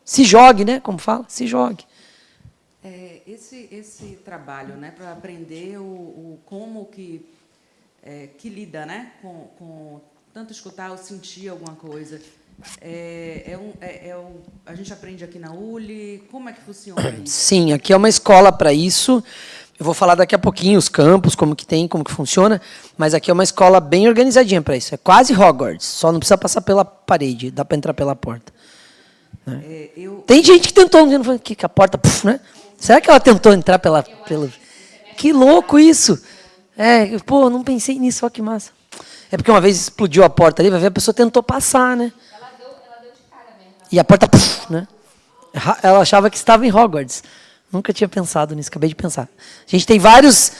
[SPEAKER 1] Se jogue, né? Como fala? Se jogue.
[SPEAKER 11] Esse trabalho, né, para aprender o como que lida, né, com tanto escutar ou sentir alguma coisa. A gente aprende aqui na ULI, como é que funciona isso?
[SPEAKER 1] Sim, aqui é uma escola para isso. Eu vou falar daqui a pouquinho os campos, como que funciona, mas aqui é uma escola bem organizadinha para isso. É quase Hogwarts, só não precisa passar pela parede, dá para entrar pela porta. Né? Tem gente que tentou, que a porta, né? Será que ela tentou entrar pela... Que louco isso! Não pensei nisso, olha que massa. É porque uma vez explodiu a porta ali, vai ver, a pessoa tentou passar, né?
[SPEAKER 7] Ela deu de cara mesmo.
[SPEAKER 1] E a porta, né? Ela achava que estava em Hogwarts. Nunca tinha pensado nisso, acabei de pensar. A gente tem vários...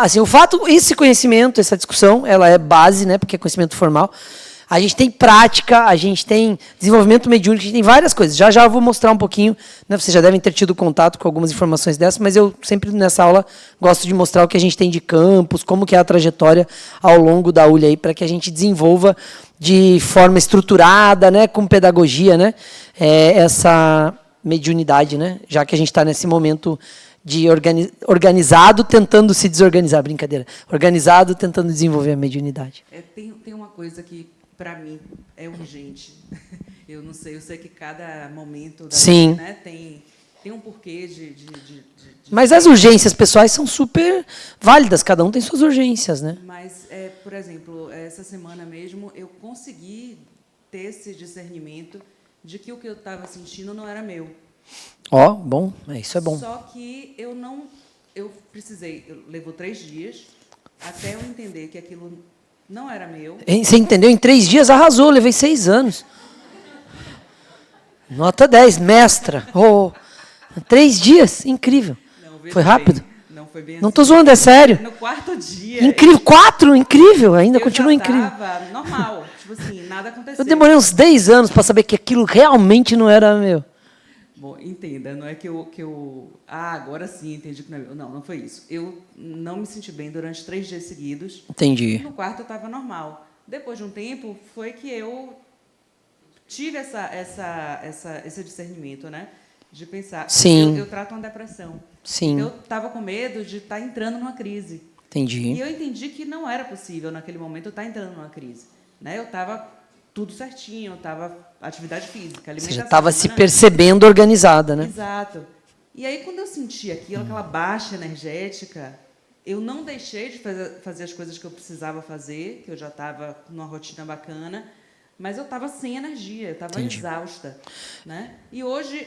[SPEAKER 1] Assim, o fato, esse conhecimento, essa discussão, ela é base, né? Porque é conhecimento formal. A gente tem prática, a gente tem desenvolvimento mediúnico, a gente tem várias coisas. Já eu vou mostrar um pouquinho, né? Vocês já devem ter tido contato com algumas informações dessas, mas eu sempre nessa aula gosto de mostrar o que a gente tem de campos, como que é a trajetória ao longo da ULI aí, para que a gente desenvolva de forma estruturada, né? Com pedagogia, né? Essa mediunidade, né? Já que a gente está nesse momento de organizado tentando se desorganizar, brincadeira. Organizado tentando desenvolver a mediunidade.
[SPEAKER 11] Tem uma coisa que para mim é urgente. Eu não sei, eu sei que cada momento da
[SPEAKER 1] Sim.
[SPEAKER 11] vida, né, tem um porquê de...
[SPEAKER 1] Mas as urgências pessoais são super válidas, cada um tem suas urgências, né?
[SPEAKER 11] Mas, por exemplo, essa semana mesmo eu consegui ter esse discernimento de que o que eu estava sentindo não era meu.
[SPEAKER 1] Bom, isso é bom.
[SPEAKER 11] Só que levou 3 dias até eu entender que aquilo não era meu.
[SPEAKER 1] Você entendeu? Em 3 dias arrasou, levei 6 anos. Nota 10, mestra. 3 dias, incrível. Foi rápido?
[SPEAKER 11] Não foi bem assim.
[SPEAKER 1] Não estou zoando, é sério.
[SPEAKER 11] No 4º dia.
[SPEAKER 1] Incrível, 4? Incrível, ainda continua incrível.
[SPEAKER 11] Eu estava normal, tipo assim, nada aconteceu.
[SPEAKER 1] Eu demorei uns 10 anos para saber que aquilo realmente não era meu.
[SPEAKER 11] Bom, entenda, não é que eu agora sim entendi que não é meu. Não foi isso. Eu não me senti bem durante 3 dias seguidos.
[SPEAKER 1] Entendi.
[SPEAKER 11] No quarto eu estava normal. Depois de um tempo, foi que eu tive esse discernimento, né? De pensar.
[SPEAKER 1] Sim.
[SPEAKER 11] Eu trato uma depressão.
[SPEAKER 1] Sim.
[SPEAKER 11] Eu estava com medo de estar entrando numa crise.
[SPEAKER 1] Entendi.
[SPEAKER 11] E eu entendi que não era possível, naquele momento, eu estar entrando numa crise. Né? Eu estava tudo certinho, eu estava atividade física, alimentação.
[SPEAKER 1] Você já estava se percebendo organizada, né?
[SPEAKER 11] Exato. E aí, quando eu senti aquilo, aquela baixa energética, eu não deixei de fazer as coisas que eu precisava fazer, que eu já estava numa rotina bacana, mas eu estava sem energia, eu estava exausta. Né? E hoje,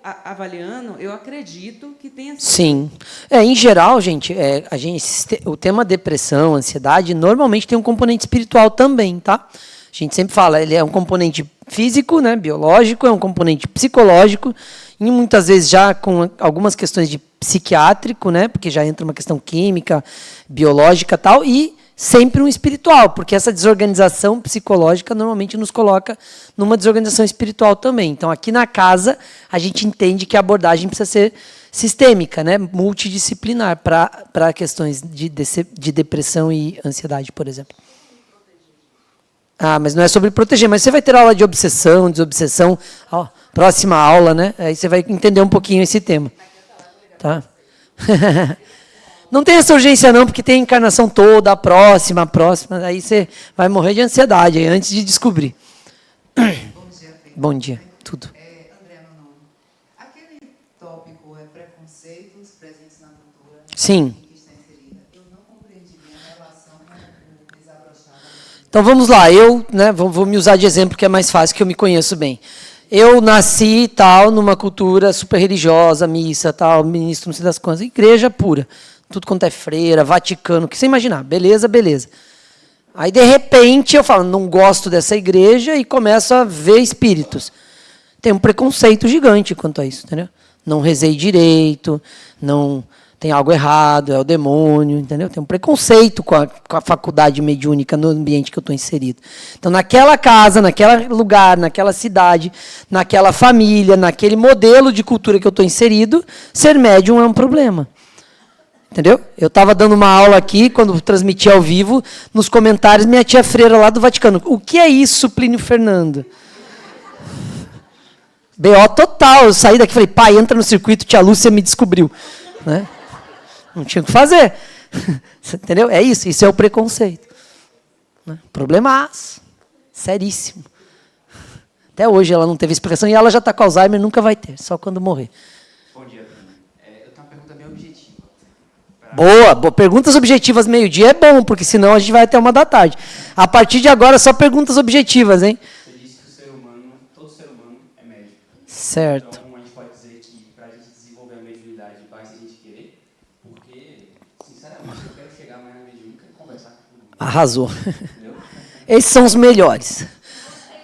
[SPEAKER 11] avaliando, eu acredito que tenha sido.
[SPEAKER 1] Sim. Em geral, gente, o tema depressão, ansiedade, normalmente tem um componente espiritual também, tá? A gente sempre fala, ele é um componente físico, né, biológico, é um componente psicológico, e muitas vezes já com algumas questões de psiquiátrico, né, porque já entra uma questão química, biológica e tal, e sempre um espiritual, porque essa desorganização psicológica normalmente nos coloca numa desorganização espiritual também. Então, aqui na casa, a gente entende que a abordagem precisa ser sistêmica, né, multidisciplinar, para questões de depressão e ansiedade, por exemplo. Mas não é sobre proteger, mas você vai ter aula de obsessão, desobsessão, próxima aula, né? Aí você vai entender um pouquinho esse tema. Tá? Não tem essa urgência não, porque tem a encarnação toda, a próxima, aí você vai morrer de ansiedade aí, antes de descobrir.
[SPEAKER 12] Bom dia, Fê.
[SPEAKER 1] Bom dia, tudo.
[SPEAKER 12] André Nonon, aquele tópico preconceitos presentes na cultura.
[SPEAKER 1] Sim. Então vamos lá, vou me usar de exemplo que é mais fácil, que eu me conheço bem. Eu nasci numa cultura super religiosa, missa, ministro, não sei das coisas, igreja pura. Tudo quanto é freira, Vaticano, o que você imaginar. Beleza. Aí, de repente, eu falo, não gosto dessa igreja e começo a ver espíritos. Tem um preconceito gigante quanto a isso, entendeu? Não rezei direito, não tem algo errado, é o demônio, entendeu? Tem um preconceito com a faculdade mediúnica no ambiente que eu estou inserido. Então, naquela casa, naquele lugar, naquela cidade, naquela família, naquele modelo de cultura que eu estou inserido, ser médium é um problema. Entendeu? Eu estava dando uma aula aqui, quando transmiti ao vivo, nos comentários, minha tia freira lá do Vaticano. O que é isso, Plínio Fernando? B.O. total. Eu saí daqui e falei, pai, entra no circuito, tia Lúcia me descobriu. Né? Não tinha o que fazer. Entendeu? É isso. Isso é o preconceito. Né? Problemaço. Seríssimo. Até hoje ela não teve explicação e ela já está com Alzheimer, nunca vai ter, só quando morrer.
[SPEAKER 13] Bom dia, eu tenho uma pergunta bem objetiva.
[SPEAKER 1] Boa. Perguntas objetivas meio-dia é bom, porque senão a gente vai até 1h da tarde. A partir de agora, só perguntas objetivas, hein?
[SPEAKER 13] Você disse que todo ser humano é médium.
[SPEAKER 1] Certo.
[SPEAKER 13] Então, a gente pode dizer que para a gente desenvolver a mediunidade, basta a gente querer, porque, sinceramente, eu quero chegar amanhã na mediúnica e conversar com todo mundo.
[SPEAKER 1] Arrasou. Esses são os melhores.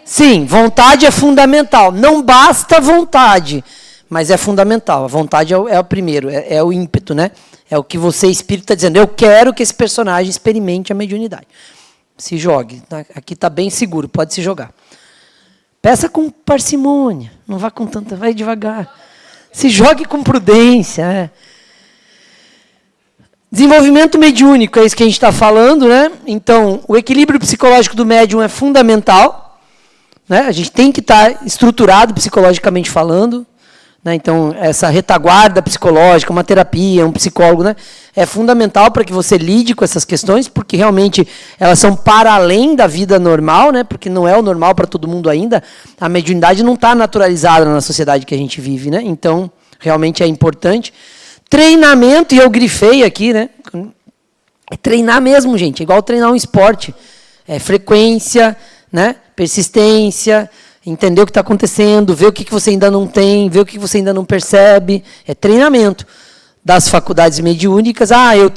[SPEAKER 1] Sim, vontade é fundamental. Não basta vontade, mas é fundamental. A vontade é o primeiro, é o ímpeto, né? É o que você, espírito, está dizendo. Eu quero que esse personagem experimente a mediunidade. Se jogue. Aqui está bem seguro, pode se jogar. Peça com parcimônia. Não vá com tanta, vai devagar. Se jogue com prudência. Desenvolvimento mediúnico, é isso que a gente está falando, né? Então, o equilíbrio psicológico do médium é fundamental. Né? A gente tem que estar estruturado psicologicamente falando. Né? Então, essa retaguarda psicológica, uma terapia, um psicólogo, né? É fundamental para que você lide com essas questões, porque realmente elas são para além da vida normal, né? Porque não é o normal para todo mundo ainda. A mediunidade não está naturalizada na sociedade que a gente vive. Né? Então, realmente é importante. Treinamento, e eu grifei aqui, né? É treinar mesmo, gente, é igual treinar um esporte. É frequência, né? Persistência, entender o que está acontecendo, ver o que você ainda não tem, ver o que você ainda não percebe. É treinamento das faculdades mediúnicas. Eu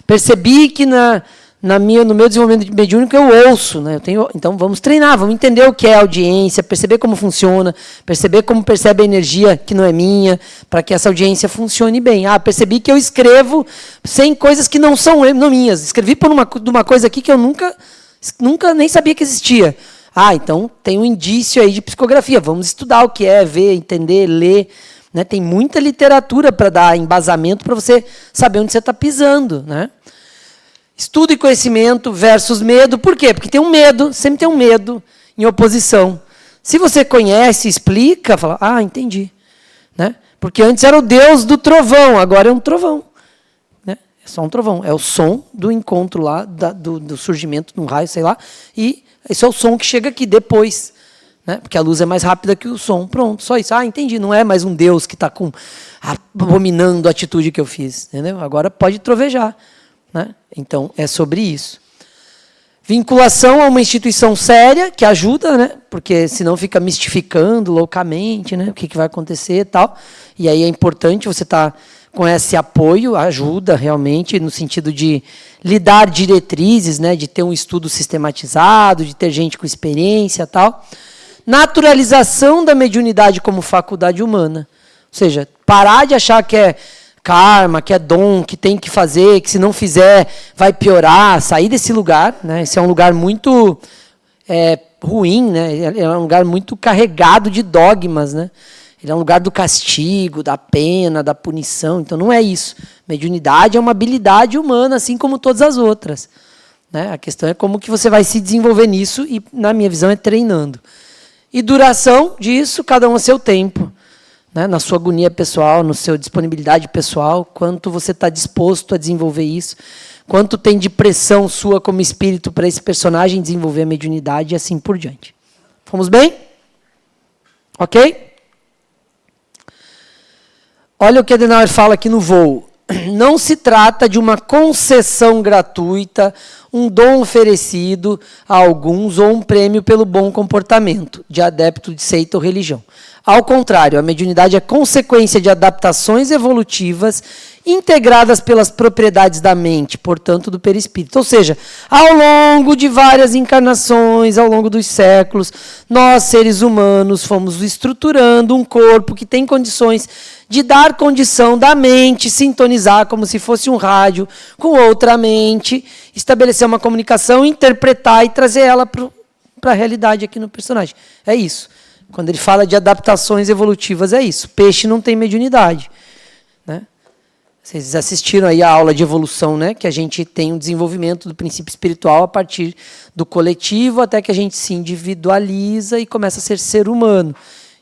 [SPEAKER 1] percebi que no meu desenvolvimento mediúnico eu ouço. Né? Então vamos treinar, vamos entender o que é audiência, perceber como funciona, perceber como percebe a energia que não é minha, para que essa audiência funcione bem. Percebi que eu escrevo sem coisas que não são minhas. Escrevi por uma coisa aqui que eu nunca nem sabia que existia. Então tem um indício aí de psicografia. Vamos estudar o que é, ver, entender, ler. Né? Tem muita literatura para dar embasamento para você saber onde você está pisando. Né? Estudo e conhecimento versus medo. Por quê? Porque tem um medo, sempre tem um medo em oposição. Se você conhece, explica, fala, entendi. Né? Porque antes era o Deus do trovão, agora é um trovão. Né? É só um trovão. É o som do encontro lá, do surgimento de um raio, sei lá, e esse é o som que chega aqui depois, né? Porque a luz é mais rápida que o som. Pronto, só isso. Entendi, não é mais um Deus que está abominando a atitude que eu fiz. Entendeu? Agora pode trovejar. Né? Então, é sobre isso. Vinculação a uma instituição séria, que ajuda, né? Porque senão fica mistificando loucamente, né? O que vai acontecer e tal. E aí é importante você estar com esse apoio, ajuda realmente, no sentido de lhe dar diretrizes, né? De ter um estudo sistematizado, de ter gente com experiência e tal. Naturalização da mediunidade como faculdade humana. Ou seja, parar de achar que é karma, que é dom, que tem que fazer, que se não fizer vai piorar, sair desse lugar. Né? Esse é um lugar muito ruim, né? É um lugar muito carregado de dogmas. Né? Ele é um lugar do castigo, da pena, da punição. Então não é isso. Mediunidade é uma habilidade humana, assim como todas as outras. Né? A questão é como que você vai se desenvolver nisso e, na minha visão, é treinando. E duração disso, cada um a seu tempo. Né? Na sua agonia pessoal, na sua disponibilidade pessoal, quanto você está disposto a desenvolver isso, quanto tem de pressão sua como espírito para esse personagem desenvolver a mediunidade e assim por diante. Fomos bem? Ok? Olha o que Adenauer fala aqui no voo. Não se trata de uma concessão gratuita, um dom oferecido a alguns ou um prêmio pelo bom comportamento de adepto de seita ou religião. Ao contrário, a mediunidade é consequência de adaptações evolutivas integradas pelas propriedades da mente, portanto, do perispírito. Ou seja, ao longo de várias encarnações, ao longo dos séculos, nós, seres humanos, fomos estruturando um corpo que tem condições de dar condição da mente sintonizar como se fosse um rádio com outra mente, estabelecer uma comunicação, interpretar e trazer ela para a realidade aqui no personagem. É isso. Quando ele fala de adaptações evolutivas, é isso. Peixe não tem mediunidade, né? Vocês assistiram aí a aula de evolução, né? Que a gente tem um desenvolvimento do princípio espiritual a partir do coletivo, até que a gente se individualiza e começa a ser humano.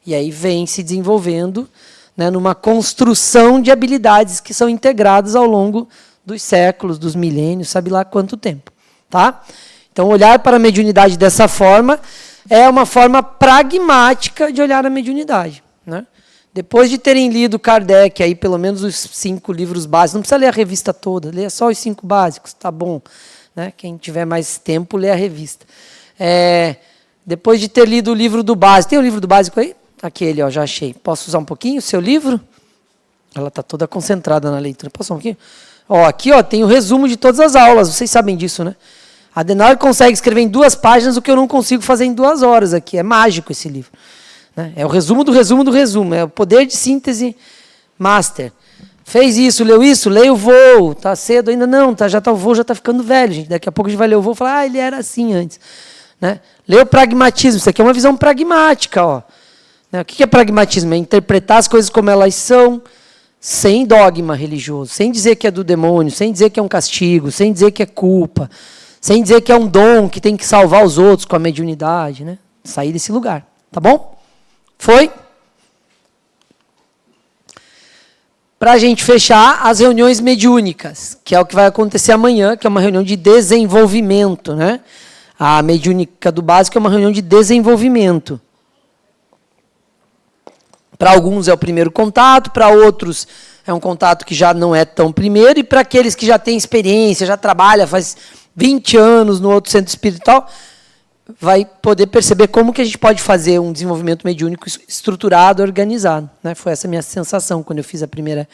[SPEAKER 1] E aí vem se desenvolvendo, né, numa construção de habilidades que são integradas ao longo dos séculos, dos milênios, sabe lá quanto tempo. Tá? Então, olhar para a mediunidade dessa forma é uma forma pragmática de olhar a mediunidade, né? Depois de terem lido Kardec, aí, pelo menos os 5 livros básicos, não precisa ler a revista toda, lê só os 5 básicos, tá bom. Né? Quem tiver mais tempo, lê a revista. Depois de ter lido o livro do básico, tem o livro do básico aí? Aquele, ó, já achei. Posso usar um pouquinho o seu livro? Ela está toda concentrada na leitura. Posso usar um pouquinho? Ó, aqui ó, tem o resumo de todas as aulas, vocês sabem disso, né? A Adenauer consegue escrever em 2 páginas o que eu não consigo fazer em 2 horas aqui. É mágico esse livro. Né? É o resumo do resumo do resumo. É o poder de síntese master. Fez isso, leu isso, leia o Voo. Tá cedo ainda? Não, tá, o Voo já está ficando velho, gente. Daqui a pouco a gente vai ler o Voo e falar, ele era assim antes. Né? Lê o pragmatismo. Isso aqui é uma visão pragmática. Ó. Né? O que é pragmatismo? É interpretar as coisas como elas são, sem dogma religioso, sem dizer que é do demônio, sem dizer que é um castigo, sem dizer que é culpa, sem dizer que é um dom que tem que salvar os outros com a mediunidade. Né? Sair desse lugar. Tá bom? Foi? Para a gente fechar, as reuniões mediúnicas, que é o que vai acontecer amanhã, que é uma reunião de desenvolvimento. Né? A mediúnica do básico é uma reunião de desenvolvimento. Para alguns é o primeiro contato, para outros é um contato que já não é tão primeiro, e para aqueles que já têm experiência, já trabalham faz 20 anos no outro centro espiritual, vai poder perceber como que a gente pode fazer um desenvolvimento mediúnico estruturado, organizado. Né? Foi essa a minha sensação quando eu fiz a primeira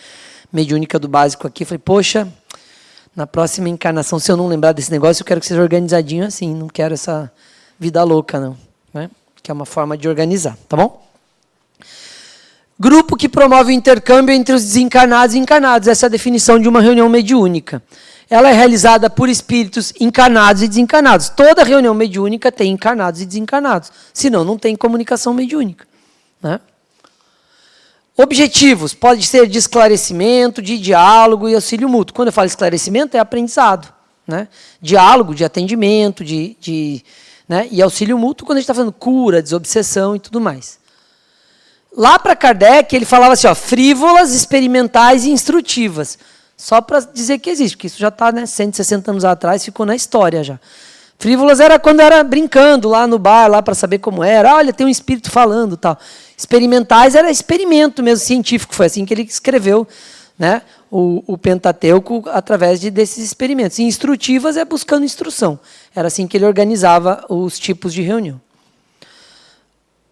[SPEAKER 1] mediúnica do básico aqui. Falei, poxa, na próxima encarnação, se eu não lembrar desse negócio, eu quero que seja organizadinho assim, não quero essa vida louca, não. Né? Que é uma forma de organizar, tá bom? Grupo que promove o intercâmbio entre os desencarnados e encarnados. Essa é a definição de uma reunião mediúnica. Ela é realizada por espíritos encarnados e desencarnados. Toda reunião mediúnica tem encarnados e desencarnados. Senão, não tem comunicação mediúnica. Né? Objetivos. Pode ser de esclarecimento, de diálogo e auxílio mútuo. Quando eu falo esclarecimento, é aprendizado. Né? Diálogo, de atendimento, né? E auxílio mútuo quando a gente está falando cura, desobsessão e tudo mais. Lá para Kardec, ele falava assim, ó, frívolas, experimentais e instrutivas. Só para dizer que existe, porque isso já está, né, 160 anos atrás, ficou na história já. Frívolas era quando era brincando lá no bar, lá para saber como era. Olha, tem um espírito falando, tal. Experimentais era experimento mesmo científico, foi assim que ele escreveu, né, o Pentateuco através desses experimentos. E instrutivas é buscando instrução. Era assim que ele organizava os tipos de reunião.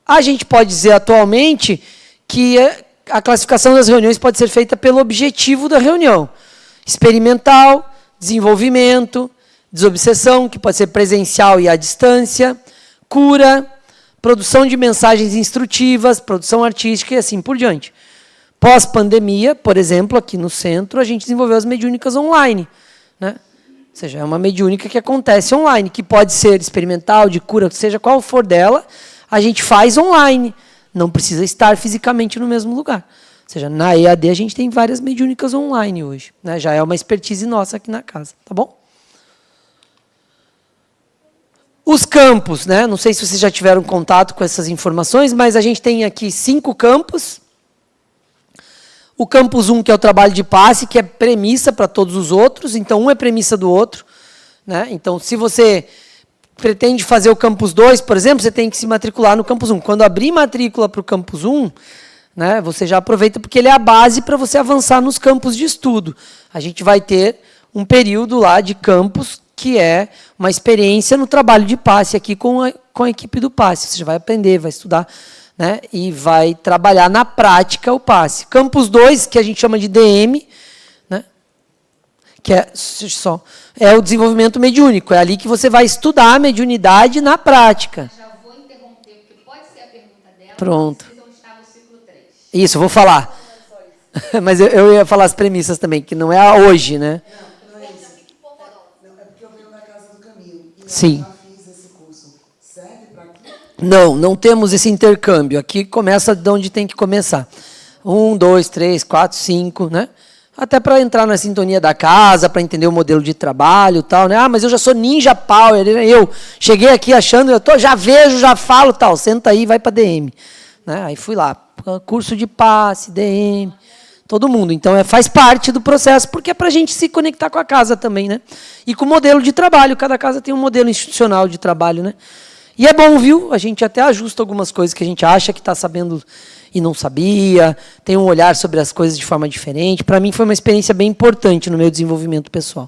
[SPEAKER 1] A gente pode dizer atualmente que a classificação das reuniões pode ser feita pelo objetivo da reunião. Experimental, desenvolvimento, desobsessão, que pode ser presencial e à distância, cura, produção de mensagens instrutivas, produção artística e assim por diante. Pós-pandemia, por exemplo, aqui no centro, a gente desenvolveu as mediúnicas online. Né? Ou seja, é uma mediúnica que acontece online, que pode ser experimental, de cura, seja qual for dela, a gente faz online. Não precisa estar fisicamente no mesmo lugar. Ou seja, na EAD a gente tem várias mediúnicas online hoje. Né? Já é uma expertise nossa aqui na casa. Tá bom? Os campos, né? Não sei se vocês já tiveram contato com essas informações, mas a gente tem aqui 5 campos. O campus 1, que é o trabalho de passe, que é premissa para todos os outros. Então, um é premissa do outro. Né? Então, se você pretende fazer o campus 2, por exemplo, você tem que se matricular no campus 1. Quando abrir matrícula para o campus 1, né, você já aproveita, porque ele é a base para você avançar nos campos de estudo. A gente vai ter um período lá de campus, que é uma experiência no trabalho de passe aqui com a equipe do passe. Você já vai aprender, vai estudar, né, e vai trabalhar na prática o passe. Campus 2, que a gente chama de DM, né, que é o desenvolvimento mediúnico. É ali que você vai estudar a mediunidade na prática.
[SPEAKER 7] Já vou interromper, porque pode ser a pergunta dela.
[SPEAKER 1] Pronto.
[SPEAKER 7] Vocês vão estar no ciclo 3.
[SPEAKER 1] Isso, eu vou falar. Mas eu ia falar as premissas também, que não é a hoje, né?
[SPEAKER 10] Não é isso. Não, é porque eu venho da Casa do Caminho. E eu
[SPEAKER 1] Sim.
[SPEAKER 10] já fiz esse curso. Serve para aqui?
[SPEAKER 1] Não temos esse intercâmbio. Aqui começa de onde tem que começar. 1, 2, 3, 4, 5, né? Até para entrar na sintonia da casa, para entender o modelo de trabalho e tal, né? Ah, mas eu já sou ninja power. Eu cheguei aqui achando, já vejo, já falo, tal. Senta aí, vai para DM. Né? Aí fui lá. Curso de passe, DM, todo mundo. Então, faz parte do processo, porque é para a gente se conectar com a casa também, né? E com o modelo de trabalho. Cada casa tem um modelo institucional de trabalho, né? E é bom, viu? A gente até ajusta algumas coisas que a gente acha que está sabendo e não sabia, tem um olhar sobre as coisas de forma diferente. Para mim, foi uma experiência bem importante no meu desenvolvimento pessoal.